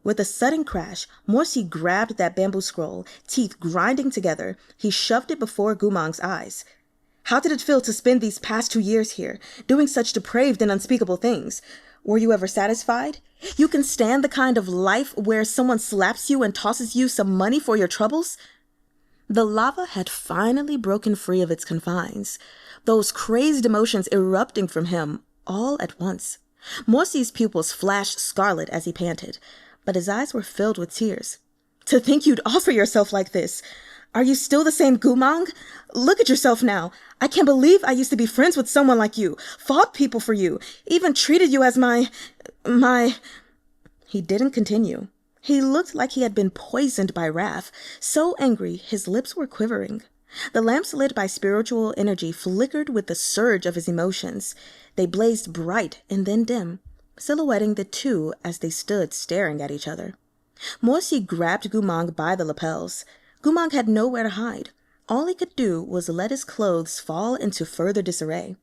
With a sudden crash, Morsi grabbed that bamboo scroll, teeth grinding together. He shoved it before Gu Mang's eyes. "How did it feel to spend these past 2 years here, doing such depraved and unspeakable things? Were you ever satisfied? You can stand the kind of life where someone slaps you and tosses you some money for your troubles?" The lava had finally broken free of its confines, those crazed emotions erupting from him all at once. Morsi's pupils flashed scarlet as he panted, but his eyes were filled with tears. "To think you'd offer yourself like this! Are you still the same Gu Mang? Look at yourself now. I can't believe I used to be friends with someone like you, fought people for you, even treated you as my... He didn't continue. He looked like he had been poisoned by wrath, so angry his lips were quivering. The lamps lit by spiritual energy flickered with the surge of his emotions. They blazed bright and then dim, silhouetting the two as they stood staring at each other. Morsi grabbed Gu Mang by the lapels. Gu Mang had nowhere to hide. All he could do was let his clothes fall into further disarray.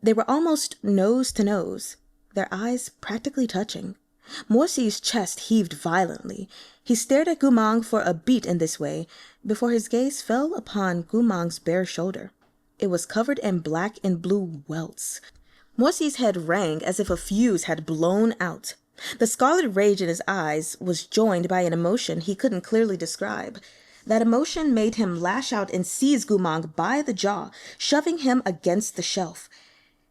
They were almost nose to nose, their eyes practically touching. Morsi's chest heaved violently. He stared at Gu Mang for a beat in this way, before his gaze fell upon Gu Mang's bare shoulder. It was covered in black and blue welts. Morsi's head rang as if a fuse had blown out. The scarlet rage in his eyes was joined by an emotion he couldn't clearly describe. That emotion made him lash out and seize Gu Mang by the jaw, shoving him against the shelf.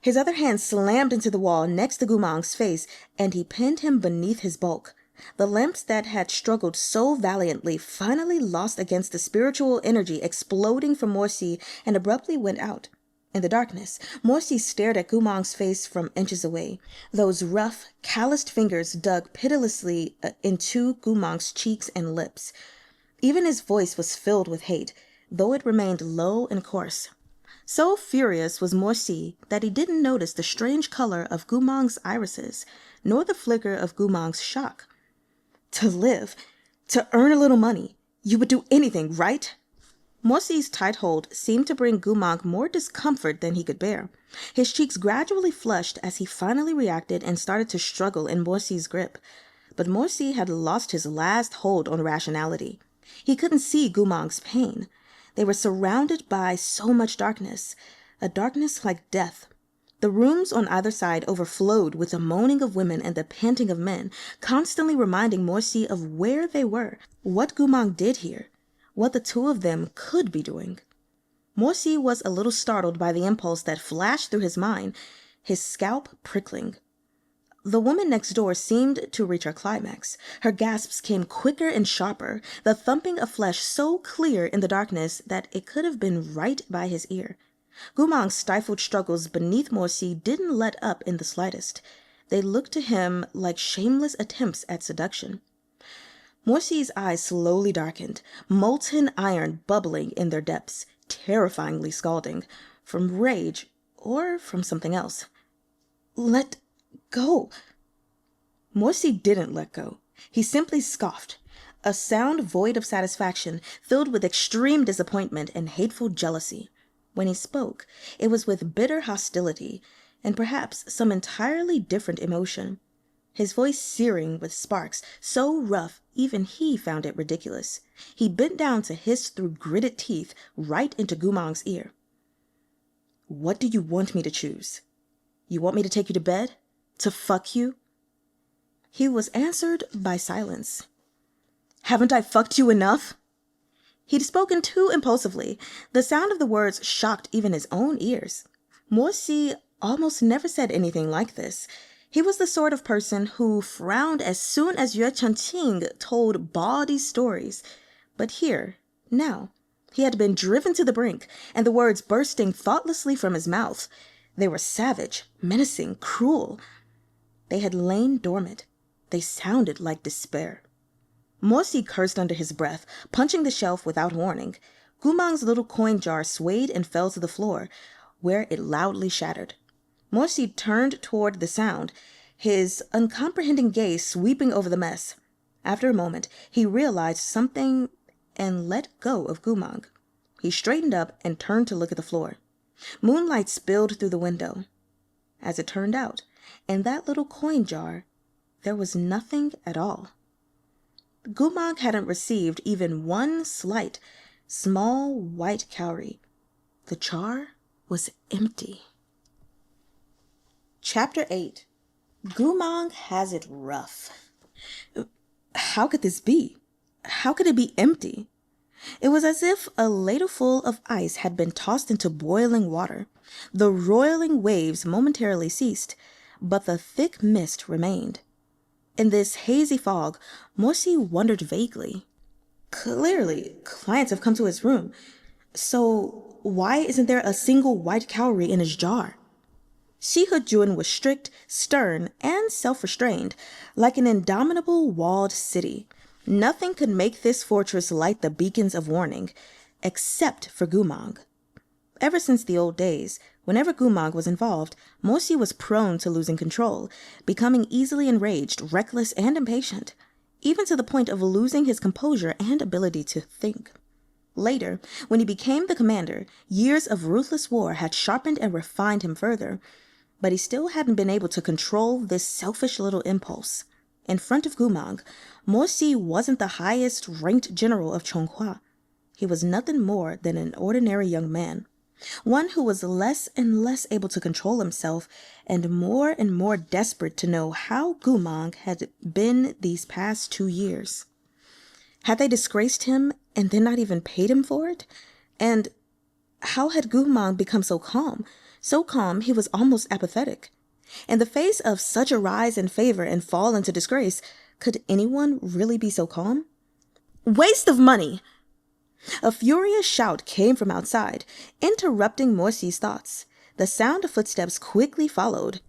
His other hand slammed into the wall next to Gu Mang's face, and he pinned him beneath his bulk. The lamps that had struggled so valiantly finally lost against the spiritual energy exploding from Morsi and abruptly went out. In the darkness, Morsi stared at Gu Mang's face from inches away. Those rough, calloused fingers dug pitilessly into Gu Mang's cheeks and lips. Even his voice was filled with hate, though it remained low and coarse. So furious was Morsi that he didn't notice the strange color of Gu Mang's irises, nor the flicker of Gu Mang's shock. "To live, to earn a little money, you would do anything, right?" Morsi's tight hold seemed to bring Gu Mang more discomfort than he could bear. His cheeks gradually flushed as he finally reacted and started to struggle in Morsi's grip. But Morsi had lost his last hold on rationality. He couldn't see Gu Mang's pain. They were surrounded by so much darkness, a darkness like death. The rooms on either side overflowed with the moaning of women and the panting of men, constantly reminding Morsi of where they were, what Gu Mang did here, what the two of them could be doing. Morsi was a little startled by the impulse that flashed through his mind, his scalp prickling. The woman next door seemed to reach her climax. Her gasps came quicker and sharper, the thumping of flesh so clear in the darkness that it could have been right by his ear. Gu Mang's stifled struggles beneath Morsi didn't let up in the slightest. They looked to him like shameless attempts at seduction. Morsi's eyes slowly darkened, molten iron bubbling in their depths, terrifyingly scalding, from rage or from something else. "Let go." Morsi didn't let go. He simply scoffed, a sound void of satisfaction, filled with extreme disappointment and hateful jealousy. When he spoke, it was with bitter hostility and perhaps some entirely different emotion. His voice searing with sparks, so rough even he found it ridiculous. He bent down to hiss through gritted teeth right into Gu Mang's ear. "What do you want me to choose? You want me to take you to bed? To fuck you?" He was answered by silence. "Haven't I fucked you enough?" He'd spoken too impulsively. The sound of the words shocked even his own ears. Morsi almost never said anything like this. He was the sort of person who frowned as soon as Yue Chengqing told bawdy stories. But here, now, he had been driven to the brink, and the words bursting thoughtlessly from his mouth. They were savage, menacing, cruel. They had lain dormant. They sounded like despair. Morsi cursed under his breath, punching the shelf without warning. Gu Mang's little coin jar swayed and fell to the floor, where it loudly shattered. Morsi turned toward the sound, his uncomprehending gaze sweeping over the mess. After a moment, he realized something and let go of Gu Mang. He straightened up and turned to look at the floor. Moonlight spilled through the window. As it turned out, in that little coin jar, there was nothing at all. Gu Mang hadn't received even one slight, small white cowrie. The jar was empty. Chapter 8. Gu Mang has it rough. How could this be? How could it be empty? It was as if a ladleful of ice had been tossed into boiling water. The roiling waves momentarily ceased, but the thick mist remained. In this hazy fog, Morsi wondered vaguely. Clearly, clients have come to his room. So why isn't there a single white cowrie in his jar? Shi Hejun was strict, stern, and self-restrained, like an indomitable walled city. Nothing could make this fortress light the beacons of warning, except for Gu Mang. Ever since the old days, whenever Gu Mang was involved, Morsi was prone to losing control, becoming easily enraged, reckless, and impatient, even to the point of losing his composure and ability to think. Later, when he became the commander, years of ruthless war had sharpened and refined him further, but he still hadn't been able to control this selfish little impulse. In front of Gu Mang, Morsi wasn't the highest-ranked general of Chonghua. He was nothing more than an ordinary young man, one who was less and less able to control himself and more desperate to know how Gu Mang had been these past 2 years. Had they disgraced him and then not even paid him for it? And how had Gu Mang become so calm? So calm he was almost apathetic. In the face of such a rise in favor and fall into disgrace, could anyone really be so calm? Waste of money! A furious shout came from outside, interrupting Morsi's thoughts. The sound of footsteps quickly followed,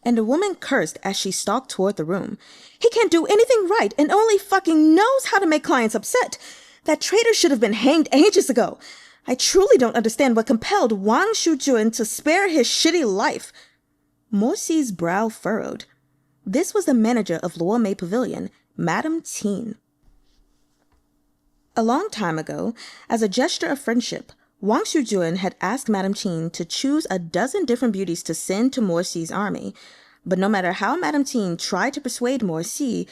and a woman cursed as she stalked toward the room. He can't do anything right and only fucking knows how to make clients upset. That traitor should have been hanged ages ago. I truly don't understand what compelled Wang Shujun to spare his shitty life. Morsi's brow furrowed. This was the manager of Luo Mei Pavilion, Madame Teen. A long time ago, as a gesture of friendship, Wang Shujun had asked Madame Teen to choose a dozen different beauties to send to Morsi's army. But no matter how Madame Teen tried to persuade Morsi,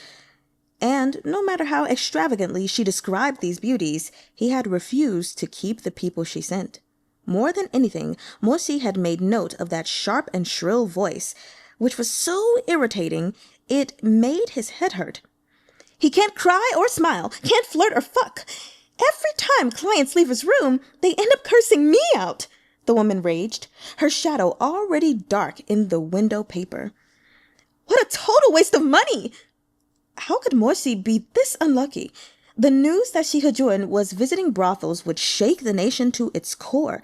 and no matter how extravagantly she described these beauties, he had refused to keep the people she sent. More than anything, Morsi had made note of that sharp and shrill voice, which was so irritating it made his head hurt. He can't cry or smile, can't flirt or fuck. Every time clients leave his room, they end up cursing me out, the woman raged, her shadow already dark in the window paper. What a total waste of money! How could Morsi be this unlucky? The news that Shi Hejun was visiting brothels would shake the nation to its core,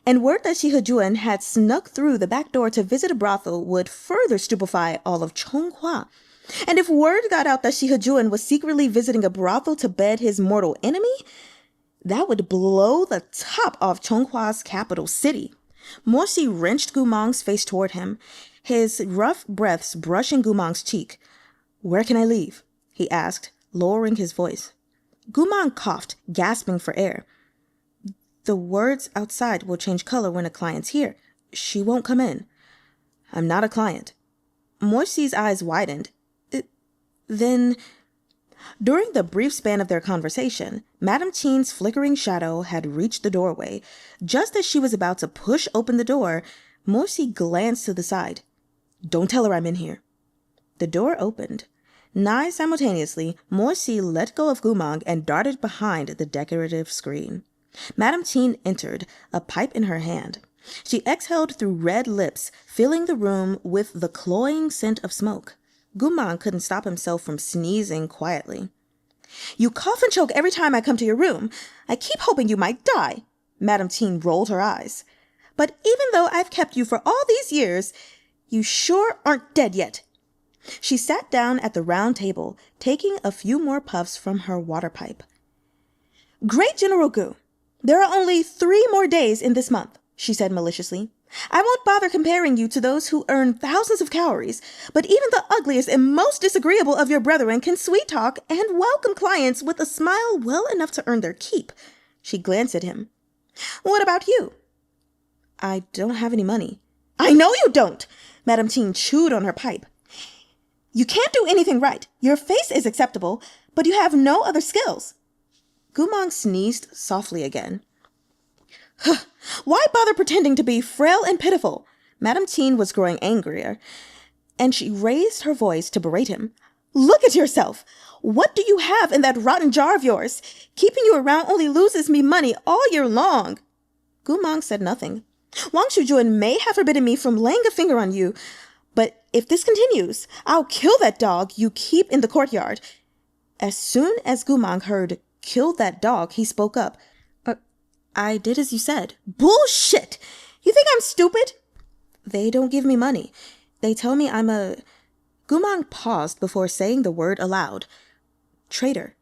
and word that Shi Hejun had snuck through the back door to visit a brothel would further stupefy all of Chonghua. And if word got out that Shi Hejun was secretly visiting a brothel to bed his mortal enemy, that would blow the top off Chonghua's capital city. Morsi wrenched Gu Mang's face toward him, his rough breaths brushing Gu Mang's cheek. "Where can I leave?" he asked, lowering his voice. Gu Mang coughed, gasping for air. "The words outside will change color when a client's here. She won't come in." "I'm not a client." Morsi's eyes widened. Then, during the brief span of their conversation, Madame Teen's flickering shadow had reached the doorway. Just as she was about to push open the door, Morsi glanced to the side. "Don't tell her I'm in here." The door opened. Nigh simultaneously, Morsi let go of Gu Mang and darted behind the decorative screen. Madame Teen entered, a pipe in her hand. She exhaled through red lips, filling the room with the cloying scent of smoke. Gu Mang couldn't stop himself from sneezing quietly. "You cough and choke every time I come to your room. I keep hoping you might die." Madame Teen rolled her eyes. "But even though I've kept you for all these years, you sure aren't dead yet." She sat down at the round table, taking a few more puffs from her water pipe. "Great General Gu, there are only 3 more days in this month," she said maliciously. "I won't bother comparing you to those who earn thousands of calories, but even the ugliest and most disagreeable of your brethren can sweet-talk and welcome clients with a smile well enough to earn their keep." She glanced at him. "What about you?" "I don't have any money." "I know you don't!" Madame Teen chewed on her pipe. "You can't do anything right. Your face is acceptable, but you have no other skills." Gu Mang sneezed softly again. "Why bother pretending to be frail and pitiful?" Madame Teen was growing angrier, and she raised her voice to berate him. "Look at yourself! What do you have in that rotten jar of yours? Keeping you around only loses me money all year long." Gu Mang said nothing. "Wang Shujun may have forbidden me from laying a finger on you, but if this continues, I'll kill that dog you keep in the courtyard." As soon as Gu Mang heard "kill that dog," he spoke up. "I did as you said." "Bullshit! You think I'm stupid?" "They don't give me money. They tell me I'm a—" Gu Mang paused before saying the word aloud. "Traitor."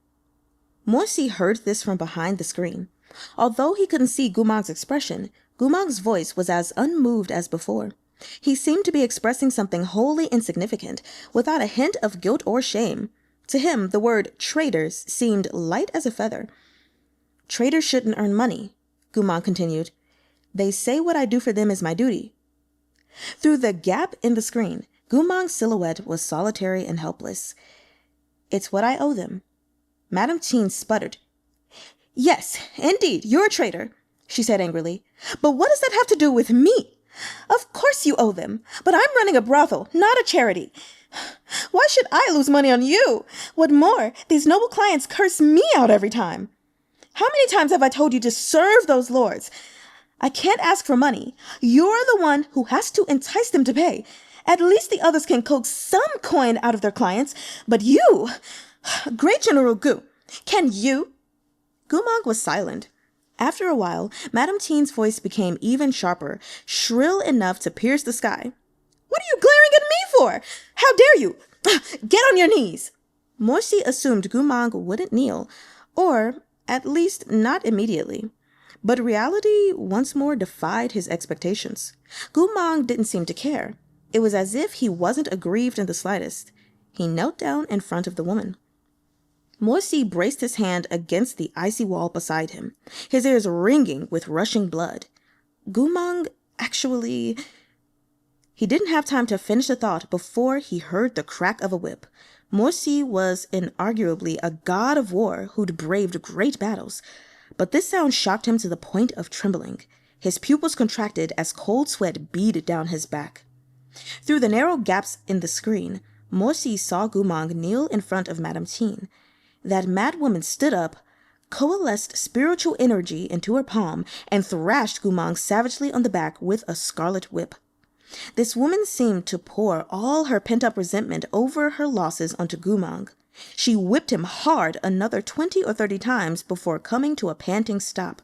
Morsi heard this from behind the screen. Although he couldn't see Gu Mang's expression, Gu Mang's voice was as unmoved as before. He seemed to be expressing something wholly insignificant, without a hint of guilt or shame. To him, the word traitors seemed light as a feather. "Traitors shouldn't earn money," Gu Mang continued. "They say what I do for them is my duty." Through the gap in the screen, Gu Mang's silhouette was solitary and helpless. "It's what I owe them." Madame Teen sputtered. "Yes, indeed, you're a traitor," she said angrily. "But what does that have to do with me? Of course you owe them, but I'm running a brothel, not a charity. Why should I lose money on you? What more, these noble clients curse me out every time. How many times have I told you to serve those lords? I can't ask for money. You're the one who has to entice them to pay. At least the others can coax some coin out of their clients, but you, Great General Gu, can you?" Gu Mang was silent. After a while, Madame Teen's voice became even sharper, shrill enough to pierce the sky. "What are you glaring at me for? How dare you? Get on your knees!" Morsi assumed Gu Mang wouldn't kneel, or at least not immediately. But reality once more defied his expectations. Gu Mang didn't seem to care. It was as if he wasn't aggrieved in the slightest. He knelt down in front of the woman. Morsi braced his hand against the icy wall beside him, his ears ringing with rushing blood. Gu Mang actually... He didn't have time to finish the thought before he heard the crack of a whip. Morsi was inarguably a god of war who'd braved great battles, but this sound shocked him to the point of trembling. His pupils contracted as cold sweat beaded down his back. Through the narrow gaps in the screen, Morsi saw Gu Mang kneel in front of Madame Teen. That mad woman stood up, coalesced spiritual energy into her palm, and thrashed Gu Mang savagely on the back with a scarlet whip. This woman seemed to pour all her pent-up resentment over her losses onto Gu Mang. She whipped him hard another 20 or 30 times before coming to a panting stop.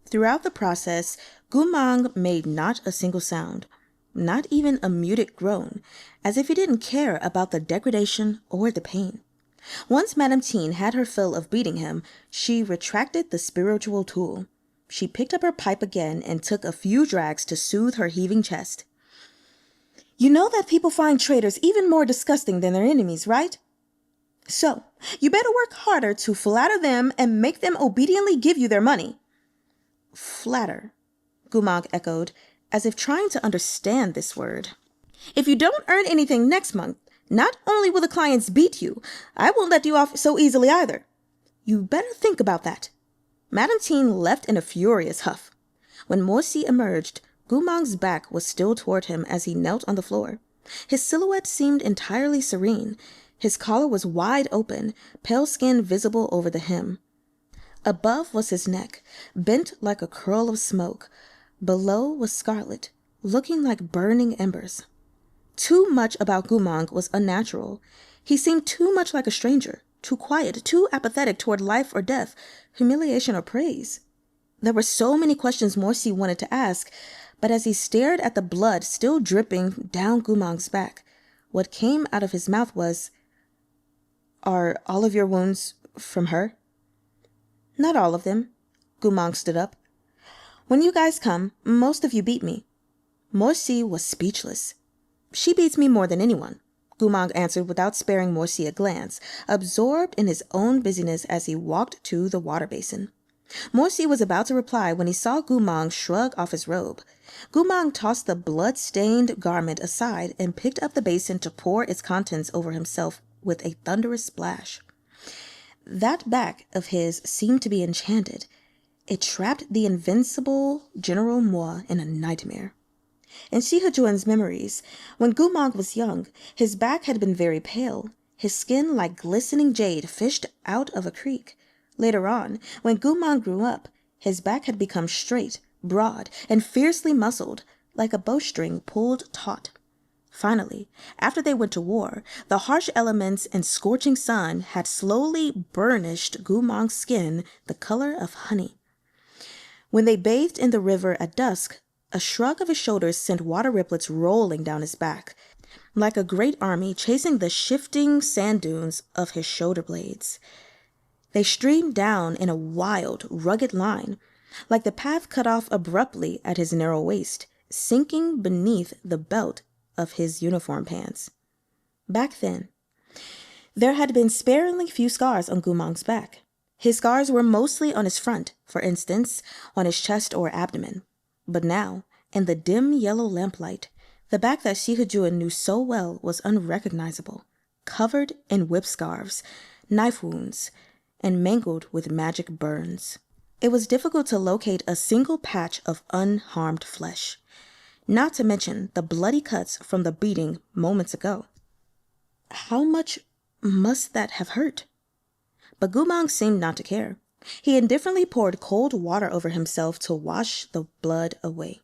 Throughout the process, Gu Mang made not a single sound, not even a muted groan, as if he didn't care about the degradation or the pain. Once Madame Teen had her fill of beating him, she retracted the spiritual tool. She picked up her pipe again and took a few drags to soothe her heaving chest. "You know that people find traitors even more disgusting than their enemies, right? So, you better work harder to flatter them and make them obediently give you their money." "Flatter," Gu Mang echoed, as if trying to understand this word. "If you don't earn anything next month, not only will the clients beat you, I won't let you off so easily either. You better think about that." Madame Teen left in a furious huff. When Morsi emerged, Gu Mang's back was still toward him as he knelt on the floor. His silhouette seemed entirely serene. His collar was wide open, pale skin visible over the hem. Above was his neck, bent like a curl of smoke. Below was scarlet, looking like burning embers. Too much about Gu Mang was unnatural. He seemed too much like a stranger, too quiet, too apathetic toward life or death, humiliation or praise. There were so many questions Morsi wanted to ask, but as he stared at the blood still dripping down Gu Mang's back, what came out of his mouth was, "Are all of your wounds from her?" "Not all of them." Gu Mang stood up. "When you guys come, most of you beat me." Morsi was speechless. "She beats me more than anyone," Gu Mang answered without sparing Morsi a glance, absorbed in his own busyness as he walked to the water basin. Morsi was about to reply when he saw Gu Mang shrug off his robe. Gu Mang tossed the blood-stained garment aside and picked up the basin to pour its contents over himself with a thunderous splash. That back of his seemed to be enchanted. It trapped the invincible General Moi in a nightmare. In Shihajuan's memories, when Gu Mang was young, his back had been very pale, his skin like glistening jade fished out of a creek. Later on, when Gu Mang grew up, his back had become straight, broad, and fiercely muscled, like a bowstring pulled taut. Finally, after they went to war, the harsh elements and scorching sun had slowly burnished Gu Mang's skin the color of honey. When they bathed in the river at dusk, a shrug of his shoulders sent water riplets rolling down his back, like a great army chasing the shifting sand dunes of his shoulder blades. They streamed down in a wild, rugged line, like the path cut off abruptly at his narrow waist, sinking beneath the belt of his uniform pants. Back then, there had been sparingly few scars on Gu Mang's back. His scars were mostly on his front, for instance, on his chest or abdomen. But now, in the dim yellow lamplight, the back that Shihajuan knew so well was unrecognizable, covered in whip scarves, knife wounds, and mangled with magic burns. It was difficult to locate a single patch of unharmed flesh, not to mention the bloody cuts from the beating moments ago. How much must that have hurt? But Gu Mang seemed not to care. He indifferently poured cold water over himself to wash the blood away.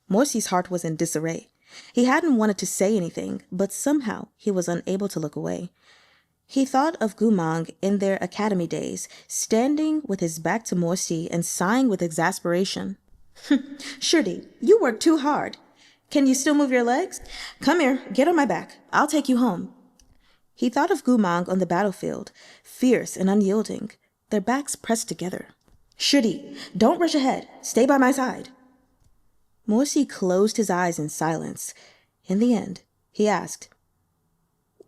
Morsi's heart was in disarray. He hadn't wanted to say anything, but somehow he was unable to look away. He thought of Gu Mang in their academy days, standing with his back to Morsi and sighing with exasperation. "Shirdi, you work too hard. Can you still move your legs? Come here, get on my back. I'll take you home." He thought of Gu Mang on the battlefield, fierce and unyielding, their backs pressed together. "Shirdi, don't rush ahead. Stay by my side." Morsi closed his eyes in silence. In the end, he asked,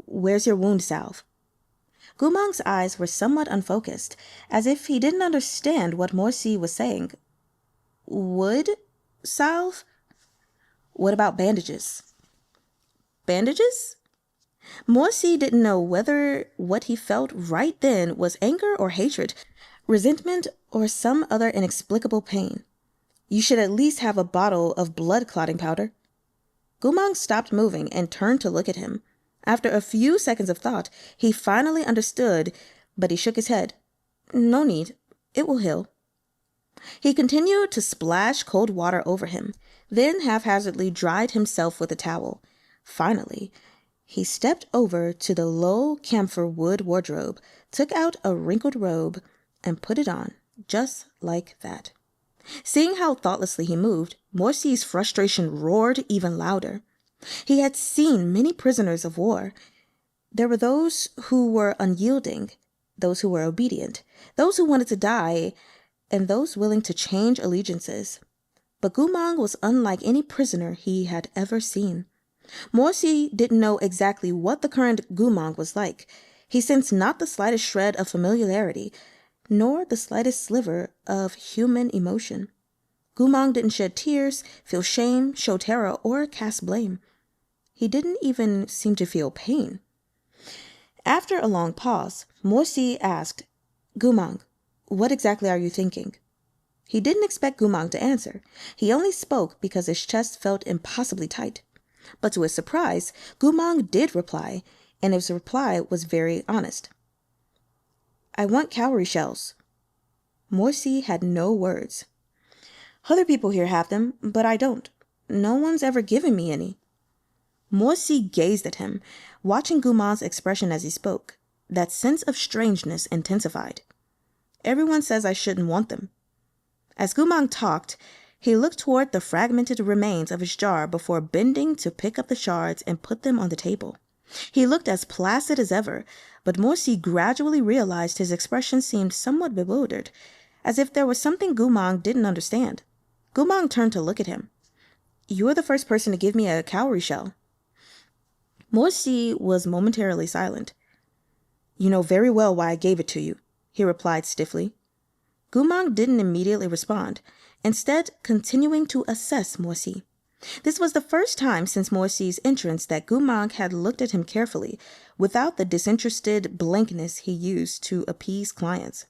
"Where's your wound salve?" Gu Mang's eyes were somewhat unfocused, as if he didn't understand what Morsi was saying. "Wood salve? What about bandages?" "Bandages?" Morsi didn't know whether what he felt right then was anger or hatred, resentment or some other inexplicable pain. "You should at least have a bottle of blood-clotting powder." Gu Mang stopped moving and turned to look at him. After a few seconds of thought, he finally understood, but he shook his head. "No need. It will heal." He continued to splash cold water over him, then haphazardly dried himself with a towel. Finally, he stepped over to the low camphor wood wardrobe, took out a wrinkled robe, and put it on, just like that. Seeing how thoughtlessly he moved, Morsi's frustration roared even louder. He had seen many prisoners of war. There were those who were unyielding, those who were obedient, those who wanted to die, and those willing to change allegiances. But Gu Mang was unlike any prisoner he had ever seen. Morsi didn't know exactly what the current Gu Mang was like. He sensed not the slightest shred of familiarity, nor the slightest sliver of human emotion. Gu Mang didn't shed tears, feel shame, show terror, or cast blame. He didn't even seem to feel pain. After a long pause, Morsi asked, "Gu Mang, what exactly are you thinking?" He didn't expect Gu Mang to answer. He only spoke because his chest felt impossibly tight. But to his surprise, Gu Mang did reply, and his reply was very honest. I want cowrie shells. Morsi had no words. Other people here have them, but I don't. No one's ever given me any. Morsi gazed at him, watching Gu Mang's expression as he spoke. That sense of strangeness intensified. Everyone says I shouldn't want them. As Gu Mang talked, he looked toward the fragmented remains of his jar before bending to pick up the shards and put them on the table. He looked as placid as ever, but Morsi gradually realized his expression seemed somewhat bewildered, as if there was something Gu Mang didn't understand. Gu Mang turned to look at him. You're the first person to give me a cowrie shell. Morsi was momentarily silent. You know very well why I gave it to you, he replied stiffly. Gu Mang didn't immediately respond, instead continuing to assess Morsi. This was the first time since Morsi's entrance that Gu Mang had looked at him carefully, without the disinterested blankness he used to appease clients.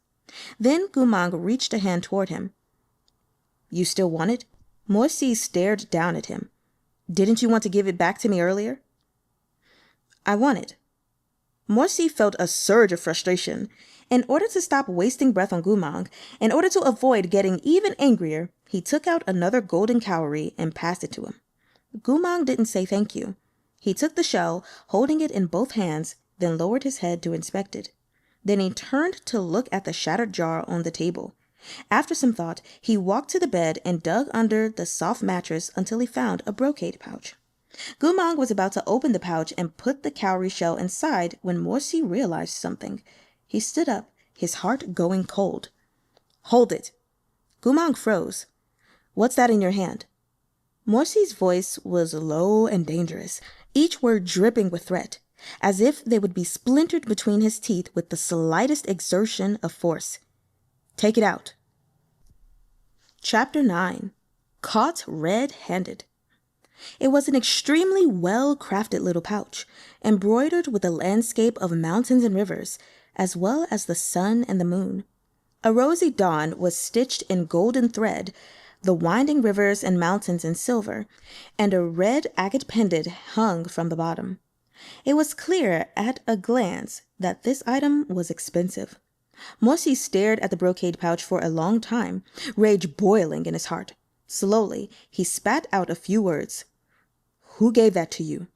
Then Gu Mang reached a hand toward him. You still want it? Morsi stared down at him. Didn't you want to give it back to me earlier? I want it. Morsi felt a surge of frustration. In order to stop wasting breath on Gu Mang, in order to avoid getting even angrier, he took out another golden cowrie and passed it to him. Gu Mang didn't say thank you. He took the shell, holding it in both hands, then lowered his head to inspect it. Then he turned to look at the shattered jar on the table. After some thought, he walked to the bed and dug under the soft mattress until he found a brocade pouch. Gu Mang was about to open the pouch and put the cowrie shell inside when Morsi realized something. He stood up, his heart going cold. Hold it. Gu Mang froze. What's that in your hand? Morsi's voice was low and dangerous, each word dripping with threat, as if they would be splintered between his teeth with the slightest exertion of force. Take it out. Chapter 9. Caught Red-Handed. It was an extremely well-crafted little pouch, embroidered with a landscape of mountains and rivers, as well as the sun and the moon. A rosy dawn was stitched in golden thread, the winding rivers and mountains in silver, and a red agate pendant hung from the bottom. It was clear at a glance that this item was expensive. Morsi stared at the brocade pouch for a long time, rage boiling in his heart. Slowly, he spat out a few words. Who gave that to you?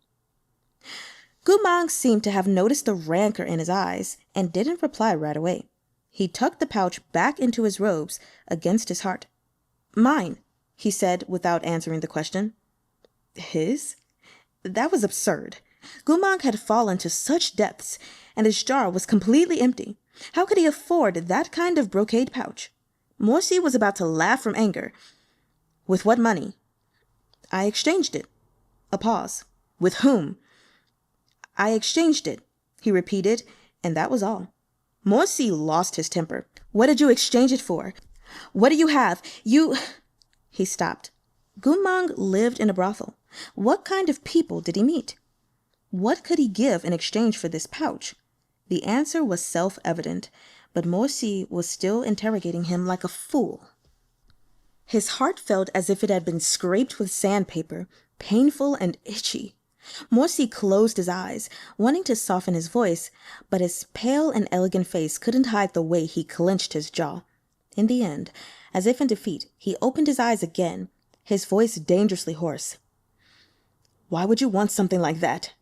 Gu Mang seemed to have noticed the rancor in his eyes and didn't reply right away. He tucked the pouch back into his robes against his heart. Mine, he said without answering the question. His? That was absurd. Gu Mang had fallen to such depths, and his jar was completely empty. How could he afford that kind of brocade pouch? Morsi was about to laugh from anger. With what money? I exchanged it. A pause. With whom? I exchanged it, he repeated, and that was all. Morsi lost his temper. What did you exchange it for? What do you have? You... He stopped. Gu Mang lived in a brothel. What kind of people did he meet? What could he give in exchange for this pouch? The answer was self-evident, but Morsi was still interrogating him like a fool. His heart felt as if it had been scraped with sandpaper, painful and itchy. Morsi closed his eyes, wanting to soften his voice, but his pale and elegant face couldn't hide the way he clenched his jaw. In the end, as if in defeat, he opened his eyes again, his voice dangerously hoarse. Why would you want something like that?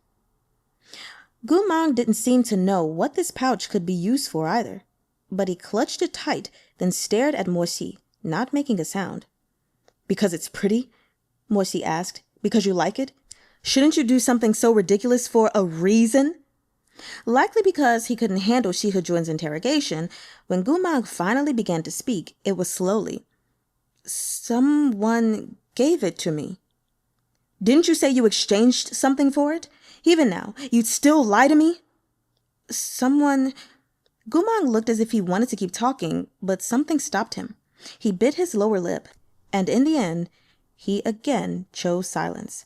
Gu Mang didn't seem to know what this pouch could be used for either, but he clutched it tight, then stared at Morsi, not making a sound. Because it's pretty? Morsi asked. Because you like it? Shouldn't you do something so ridiculous for a reason? Likely because he couldn't handle Shi Hejun's interrogation, when Gu Mang finally began to speak, it was slowly. Someone gave it to me. Didn't you say you exchanged something for it? Even now, you'd still lie to me? Someone... Gu Mang looked as if he wanted to keep talking, but something stopped him. He bit his lower lip, and in the end, he again chose silence.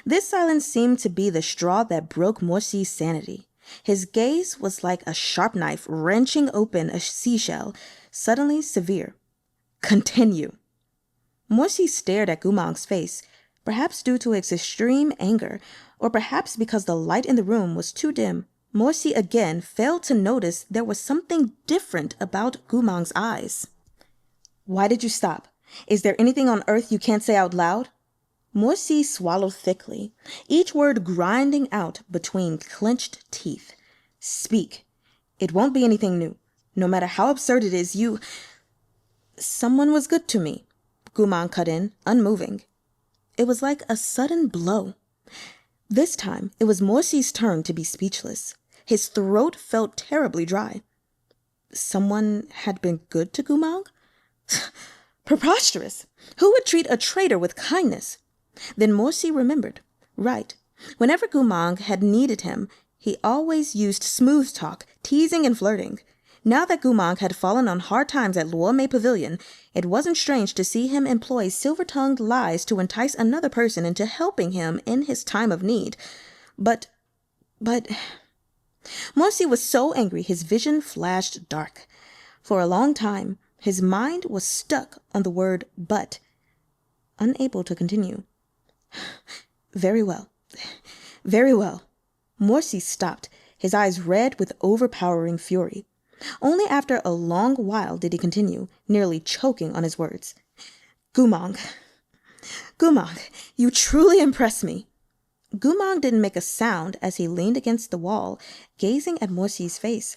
This silence seemed to be the straw that broke Morsi's sanity. His gaze was like a sharp knife wrenching open a seashell, suddenly severe. Continue. Morsi stared at Gu Mang's face, Perhaps due to its extreme anger, or perhaps because the light in the room was too dim, Morsi again failed to notice there was something different about Gu Mang's eyes. "Why did you stop? Is there anything on earth you can't say out loud?" Morsi swallowed thickly, each word grinding out between clenched teeth. "Speak. It won't be anything new. No matter how absurd it is, you—" "Someone was good to me," Gu Mang cut in, unmoving. It was like a sudden blow. This time, it was Morsi's turn to be speechless. His throat felt terribly dry. Someone had been good to Gu Mang? Preposterous! Who would treat a traitor with kindness? Then Morsi remembered. Right. Whenever Gu Mang had needed him, he always used smooth talk, teasing and flirting. Now that Gu Mang had fallen on hard times at Luo Mei Pavilion, it wasn't strange to see him employ silver-tongued lies to entice another person into helping him in his time of need. But... Morsi was so angry his vision flashed dark. For a long time, his mind was stuck on the word but, unable to continue. Very well. Very well. Morsi stopped, his eyes red with overpowering fury. Only after a long while did he continue, nearly choking on his words. Gu Mang, you truly impress me." Gu Mang didn't make a sound as he leaned against the wall, gazing at Morsi's face.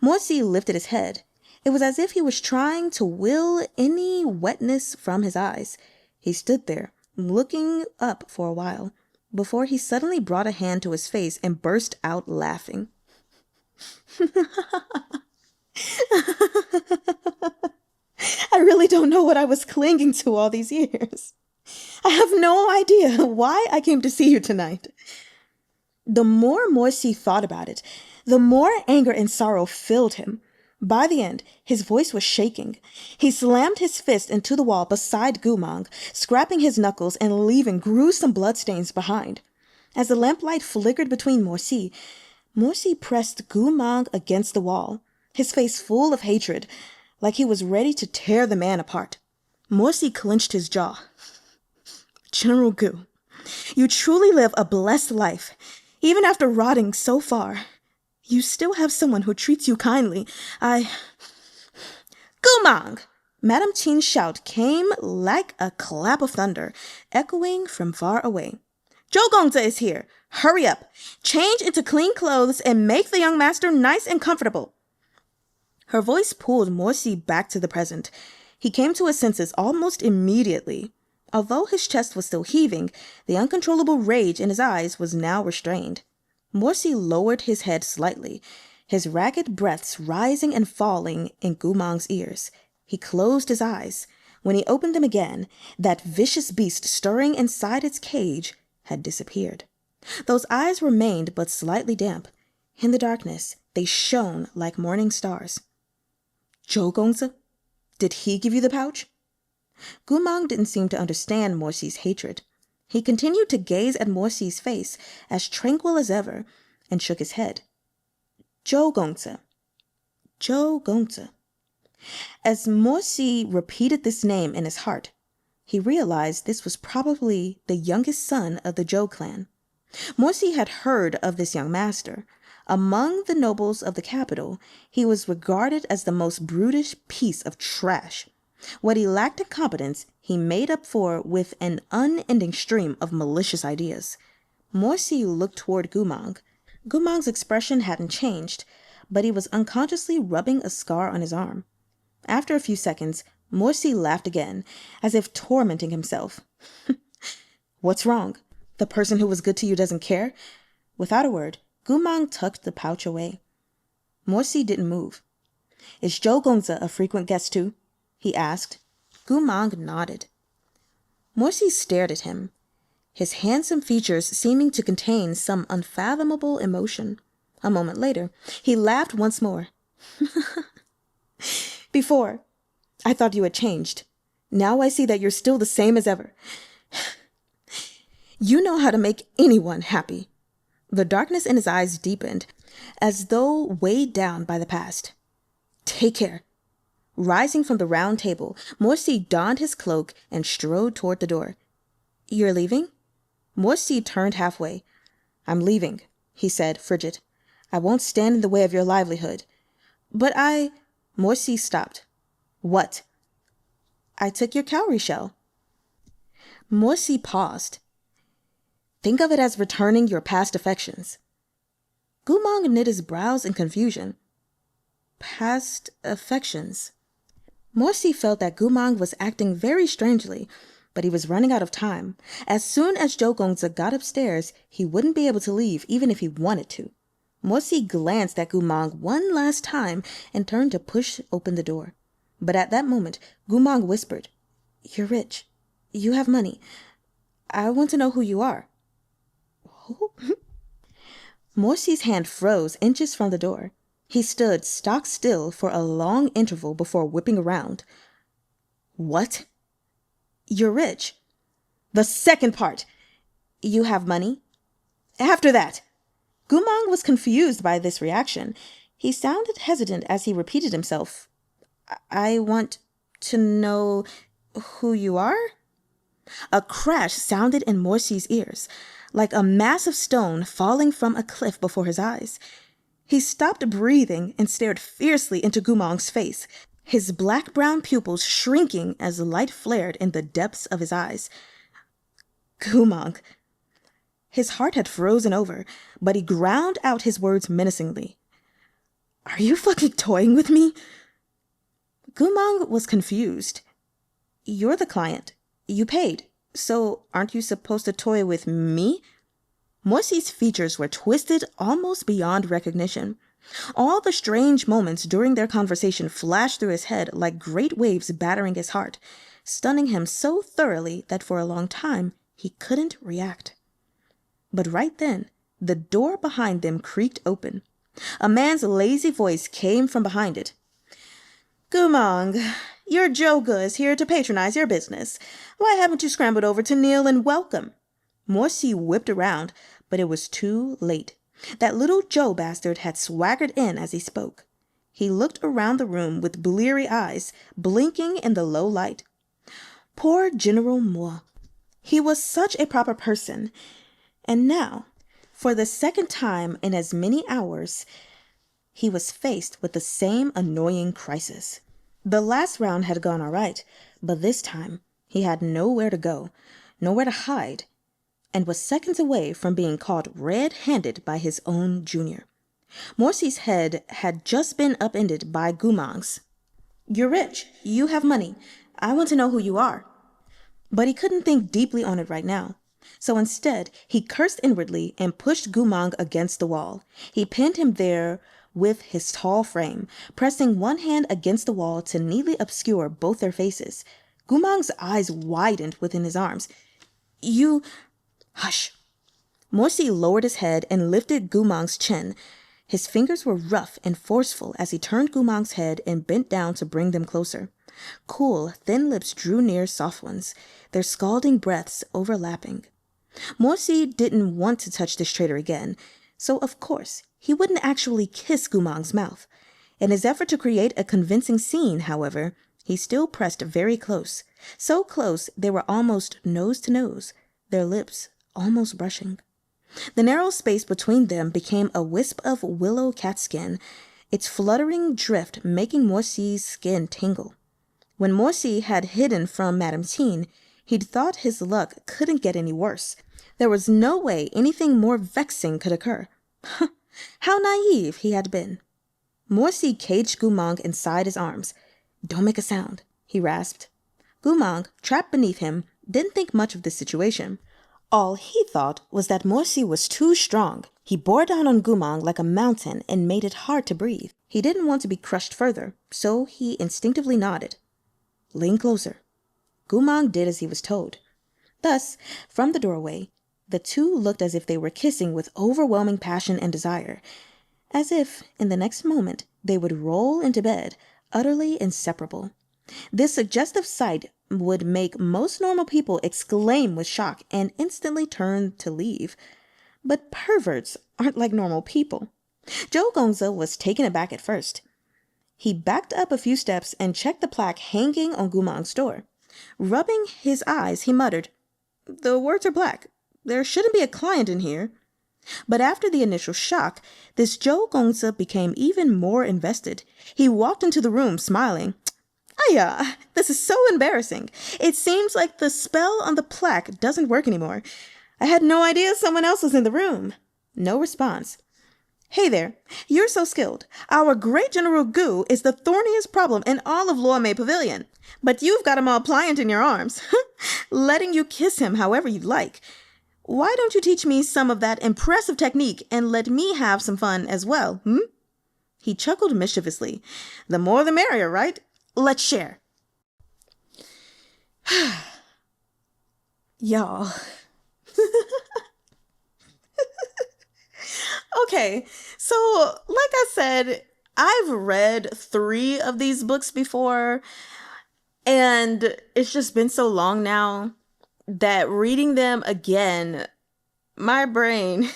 Morsi lifted his head. It was as if he was trying to will any wetness from his eyes. He stood there, looking up for a while, before he suddenly brought a hand to his face and burst out laughing. "I really don't know what I was clinging to all these years. I have no idea why I came to see you tonight." The more Morsi thought about it, the more anger and sorrow filled him. By the end, his voice was shaking. He slammed his fist into the wall beside Gu Mang, scraping his knuckles and leaving gruesome bloodstains behind. As the lamplight flickered between Morsi pressed Gu Mang against the wall, his face full of hatred, like he was ready to tear the man apart. Morsi clenched his jaw. "General Gu, you truly live a blessed life. Even after rotting so far, you still have someone who treats you kindly. Gu Mang!" Madame Qin's shout came like a clap of thunder, echoing from far away. "Zhou Gongzi is here. Hurry up. Change into clean clothes and make the young master nice and comfortable." Her voice pulled Morsi back to the present. He came to his senses almost immediately. Although his chest was still heaving, the uncontrollable rage in his eyes was now restrained. Morsi lowered his head slightly, his ragged breaths rising and falling in Gu Mang's ears. He closed his eyes. When he opened them again, that vicious beast stirring inside its cage had disappeared. Those eyes remained but slightly damp. In the darkness, they shone like morning stars. "Zhou Gongzi? Did he give you the pouch?" Gu Mang didn't seem to understand Morsi's hatred. He continued to gaze at Morsi's face, as tranquil as ever, and shook his head. "Zhou Gongzi. Zhou Gongzi." As Morsi repeated this name in his heart, he realized this was probably the youngest son of the Zhou clan. Morsi had heard of this young master. Among the nobles of the capital, he was regarded as the most brutish piece of trash. What he lacked in competence, he made up for with an unending stream of malicious ideas. Morsi looked toward Gu Mang. Gu Mang's expression hadn't changed, but he was unconsciously rubbing a scar on his arm. After a few seconds, Morsi laughed again, as if tormenting himself. "What's wrong? The person who was good to you doesn't care?" Without a word, Gu Mang tucked the pouch away. Morsi didn't move. "Is Zhou Gongzi a frequent guest too?" he asked. Gu Mang nodded. Morsi stared at him, his handsome features seeming to contain some unfathomable emotion. A moment later, he laughed once more. "Before, I thought you had changed. Now I see that you're still the same as ever. You know how to make anyone happy." The darkness in his eyes deepened, as though weighed down by the past. "Take care." Rising from the round table, Morsi donned his cloak and strode toward the door. You're leaving? Morsi turned halfway. I'm leaving, he said, frigid. I won't stand in the way of your livelihood. But Morsi stopped. What? I took your cowrie shell. Morsi paused. Think of it as returning your past affections. Gu Mang knit his brows in confusion. Past affections. Morsi felt that Gu Mang was acting very strangely, but he was running out of time. As soon as Zhou Gongzi got upstairs, he wouldn't be able to leave even if he wanted to. Morsi glanced at Gu Mang one last time and turned to push open the door. But at that moment, Gu Mang whispered, You're rich. You have money. I want to know who you are. Who? Morsi's hand froze inches from the door. He stood stock still for a long interval before whipping around. What? You're rich. The second part. You have money. After that. Gu Mang was confused by this reaction. He sounded hesitant as he repeated himself. I want to know who you are? A crash sounded in Morsi's ears, like a massive stone falling from a cliff before his eyes. He stopped breathing and stared fiercely into Gu Mang's face, his black-brown pupils shrinking as the light flared in the depths of his eyes. Gu Mang. His heart had frozen over, but he ground out his words menacingly. Are you fucking toying with me? Gu Mang was confused. You're the client. You paid. So aren't you supposed to toy with me? Morsi's features were twisted almost beyond recognition. All the strange moments during their conversation flashed through his head like great waves battering his heart, stunning him so thoroughly that for a long time he couldn't react. But right then, the door behind them creaked open. A man's lazy voice came from behind it. Gu Mang, your Joga is here to patronize your business. Why haven't you scrambled over to kneel and welcome? Morsi whipped around, but it was too late. That little Zhou bastard had swaggered in as he spoke. He looked around the room with bleary eyes, blinking in the low light. Poor General Mo. He was such a proper person. And now, for the second time in as many hours, he was faced with the same annoying crisis. The last round had gone all right, but this time he had nowhere to go, nowhere to hide, and was seconds away from being caught red-handed by his own junior. Morsi's head had just been upended by Gu Mang's. You're rich. You have money. I want to know who you are. But he couldn't think deeply on it right now. So instead, he cursed inwardly and pushed Gu Mang against the wall. He pinned him there with his tall frame, pressing one hand against the wall to neatly obscure both their faces. Gu Mang's eyes widened within his arms. You... Hush. Morsi lowered his head and lifted Gu Mang's chin. His fingers were rough and forceful as he turned Gu Mang's head and bent down to bring them closer. Cool, thin lips drew near soft ones, their scalding breaths overlapping. Morsi didn't want to touch this traitor again, so of course he wouldn't actually kiss Gu Mang's mouth. In his effort to create a convincing scene, however, he still pressed very close, so close they were almost nose to nose, their lips almost brushing. The narrow space between them became a wisp of willow catskin, its fluttering drift making Morsi's skin tingle. When Morsi had hidden from Madame Teen, he'd thought his luck couldn't get any worse. There was no way anything more vexing could occur. How naive he had been. Morsi caged Gu Mang inside his arms. Don't make a sound, he rasped. Gu Mang, trapped beneath him, didn't think much of this situation. All he thought was that Morsi was too strong. He bore down on Gu Mang like a mountain and made it hard to breathe. He didn't want to be crushed further, so he instinctively nodded. Lean closer. Gu Mang did as he was told. Thus, from the doorway, the two looked as if they were kissing with overwhelming passion and desire, as if, in the next moment, they would roll into bed, utterly inseparable. This suggestive sight would make most normal people exclaim with shock and instantly turn to leave. But perverts aren't like normal people. Zhou Gongzi was taken aback at first. He backed up a few steps and checked the plaque hanging on Gu Mang's door. Rubbing his eyes, he muttered, The words are black. There shouldn't be a client in here. But after the initial shock, this Zhou Gongzi became even more invested. He walked into the room smiling. Aya, this is so embarrassing. It seems like the spell on the plaque doesn't work anymore. I had no idea someone else was in the room. No response. Hey there, you're so skilled. Our great General Gu is the thorniest problem in all of Luomei Pavilion. But you've got him all pliant in your arms, letting you kiss him however you like. Why don't you teach me some of that impressive technique and let me have some fun as well, He chuckled mischievously. The more the merrier, right? Let's share. Y'all. Okay, so like I said, I've read 3 of these books before, and it's just been so long now that reading them again, my brain is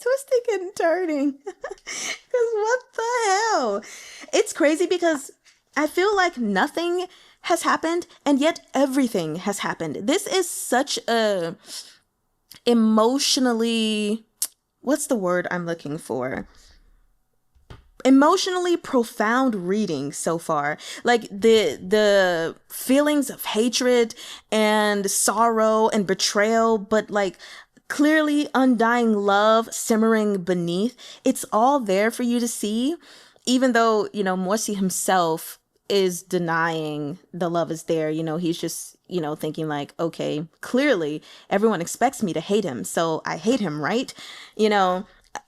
twisting and turning. Because what the hell? It's crazy because I feel like nothing has happened, and yet everything has happened. This is such a emotionally, what's the word I'm looking for? Emotionally profound reading so far. Like the feelings of hatred and sorrow and betrayal, but like clearly undying love simmering beneath. It's all there for you to see, even though, Morsi himself is denying the love is there. He's just, thinking like, okay, clearly everyone expects me to hate him, so I hate him, right?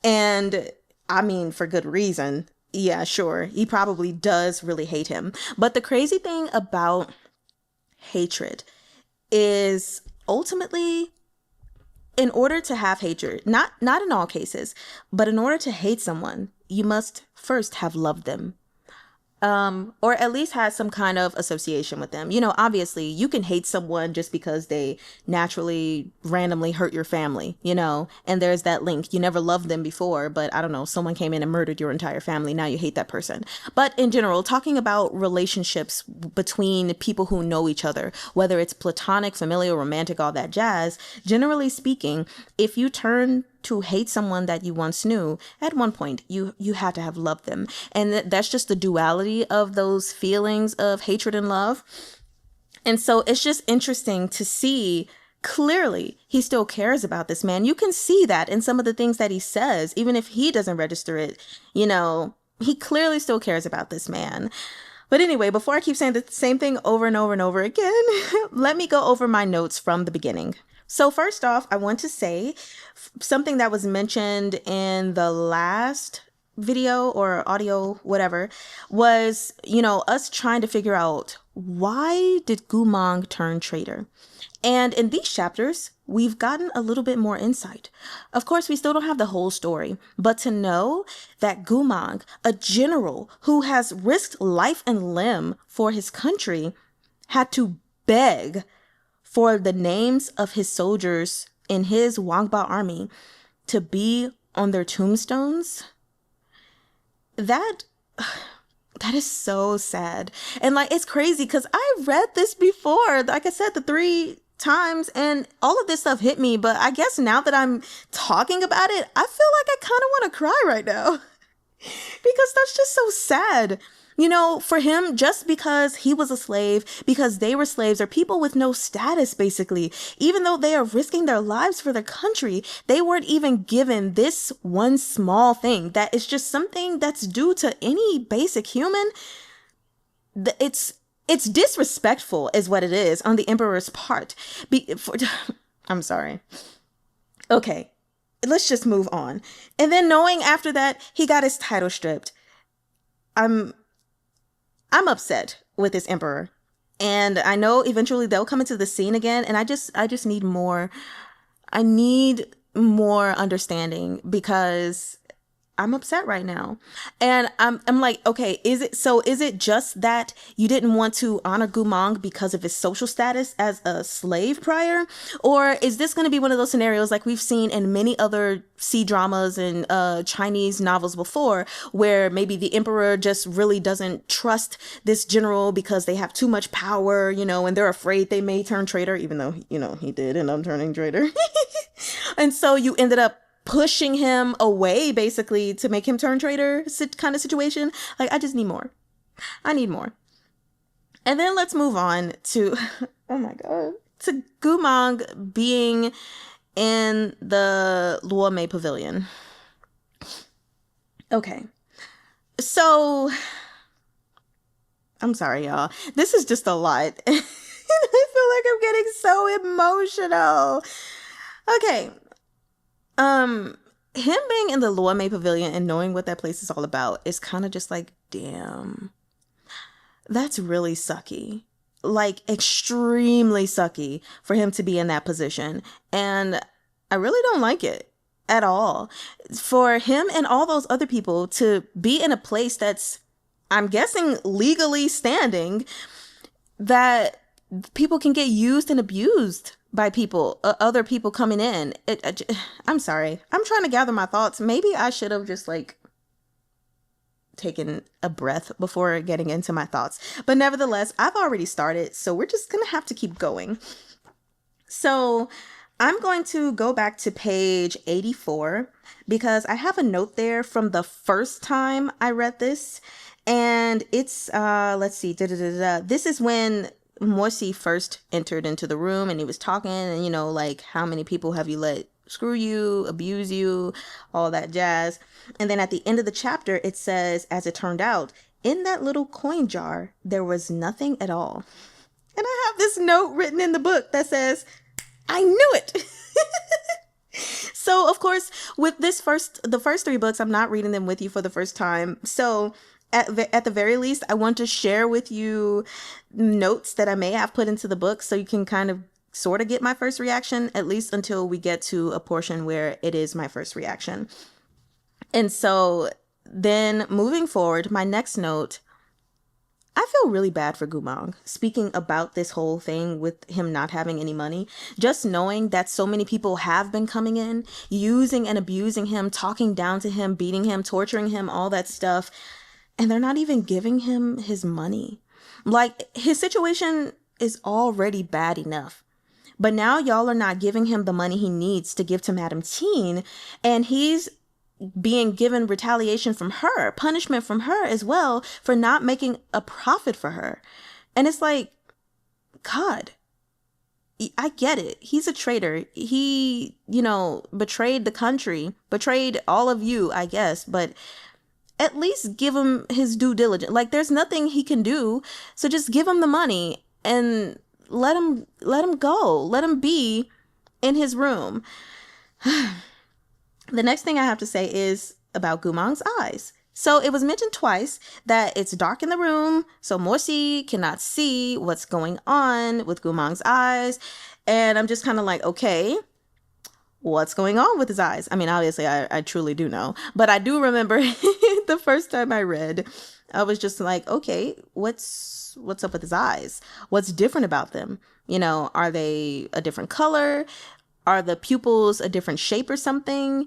And I mean, for good reason. Yeah, sure. He probably does really hate him. But the crazy thing about hatred is ultimately, in order to have hatred, not in all cases, but in order to hate someone, you must first have loved them. Or at least had some kind of association with them. Obviously you can hate someone just because they naturally randomly hurt your family, and there's that link. You never loved them before, but I don't know, someone came in and murdered your entire family. Now you hate that person. But in general, talking about relationships between people who know each other, whether it's platonic, familial, romantic, all that jazz, generally speaking, if you turn to hate someone that you once knew, at one point you had to have loved them. And that's just the duality of those feelings of hatred and love. And so it's just interesting to see clearly he still cares about this man. You can see that in some of the things that he says, even if he doesn't register it, he clearly still cares about this man. But anyway, before I keep saying the same thing over and over and over again, let me go over my notes from the beginning. So first off, I want to say something that was mentioned in the last video or audio, whatever, was, us trying to figure out, why did Gu Mang turn traitor? And in these chapters, we've gotten a little bit more insight. Of course, we still don't have the whole story, but to know that Gu Mang, a general who has risked life and limb for his country, had to beg for the names of his soldiers in his Wang Bao army to be on their tombstones, that is so sad. And like, it's crazy because I read this before, like I said, the 3 times, and all of this stuff hit me. But I guess now that I'm talking about it, I feel like I kind of want to cry right now because that's just so sad. For him, just because he was a slave, because they were slaves, or people with no status, basically, even though they are risking their lives for their country, they weren't even given this one small thing that is just something that's due to any basic human. It's disrespectful is what it is on the emperor's part. I'm sorry. Okay, let's just move on. And then knowing after that, he got his title stripped. I'm upset with this emperor, and I know eventually they'll come into the scene again. And I just need more. I need more understanding, because I'm upset right now. And I'm like, okay, is it just that you didn't want to honor Gu Mang because of his social status as a slave prior? Or is this going to be one of those scenarios like we've seen in many other C dramas and Chinese novels before, where maybe the emperor just really doesn't trust this general because they have too much power, and they're afraid they may turn traitor, even though, he did end up turning traitor. And so you ended up pushing him away, basically, to make him turn traitor kind of situation. Like, I just need more. I need more. And then let's move on to, oh my God, to Gu Mang being in the Rou Bao pavilion. Okay. So, I'm sorry, y'all. This is just a lot. I feel like I'm getting so emotional. Okay. Him being in the Rou Bao pavilion and knowing what that place is all about is kind of just like, damn, that's really sucky. Like, extremely sucky for him to be in that position. And I really don't like it at all. For him and all those other people to be in a place that's, I'm guessing, legally standing, that people can get used and abused by people, other people coming in. I'm sorry. I'm trying to gather my thoughts. Maybe I should have just taken a breath before getting into my thoughts. But nevertheless, I've already started, so we're just going to have to keep going. So I'm going to go back to page 84 because I have a note there from the first time I read this. And it's, let's see, this is when Morsi first entered into the room and he was talking and, like, how many people have you let screw you, abuse you, all that jazz. And then at the end of the chapter, it says, as it turned out, in that little coin jar, there was nothing at all. And I have this note written in the book that says, I knew it. So, of course, with the first 3 books, I'm not reading them with you for the first time. So at the very least, I want to share with you notes that I may have put into the book so you can kind of sort of get my first reaction, at least until we get to a portion where it is my first reaction. And so then moving forward, my next note, I feel really bad for Gu Mang, speaking about this whole thing with him not having any money. Just knowing that so many people have been coming in, using and abusing him, talking down to him, beating him, torturing him, all that stuff. And they're not even giving him his money. Like, his situation is already bad enough. But now y'all are not giving him the money he needs to give to Madame Teen. And he's being given retaliation from her, punishment from her as well, for not making a profit for her. And it's like, God, I get it. He's a traitor. He, betrayed the country, betrayed all of you, I guess. But at least give him his due diligence. Like, there's nothing he can do. So just give him the money and let him go. Let him be in his room. The next thing I have to say is about Gu Mang's eyes. So it was mentioned twice that it's dark in the room, so Morsi cannot see what's going on with Gu Mang's eyes. And I'm just kind of like, okay, what's going on with his eyes? I mean, obviously, I truly do know. But I do remember the first time I read, I was just like, okay, what's up with his eyes? What's different about them? Are they a different color? Are the pupils a different shape or something?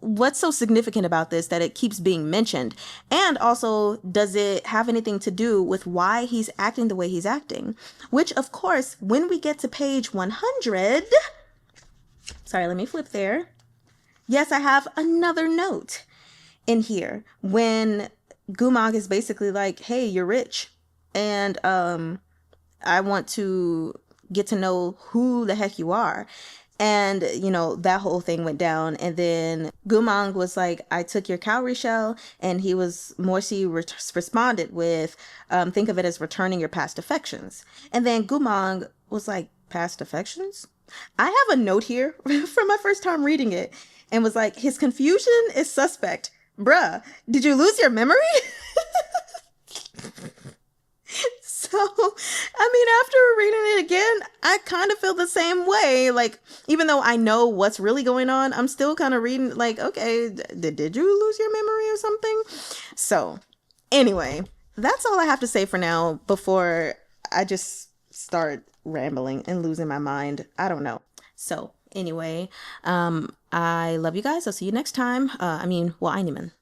What's so significant about this that it keeps being mentioned? And also, does it have anything to do with why he's acting the way he's acting? Which, of course, when we get to page 100, sorry, let me flip there. Yes, I have another note in here when Gu Mang is basically like, hey, you're rich. And I want to get to know who the heck you are. And, that whole thing went down. And then Gu Mang was like, I took your cowrie shell. And Morsi responded with, think of it as returning your past affections. And then Gu Mang was like, past affections? I have a note here from my first time reading it and was like, his confusion is suspect. Bruh, did you lose your memory? So, I mean, after reading it again, I kind of feel the same way. Like, even though I know what's really going on, I'm still kind of reading like, okay, did you lose your memory or something? So anyway, that's all I have to say for now before I just start rambling and losing my mind. I don't know. So anyway, I love you guys. I'll see you next time. Well, Einiman.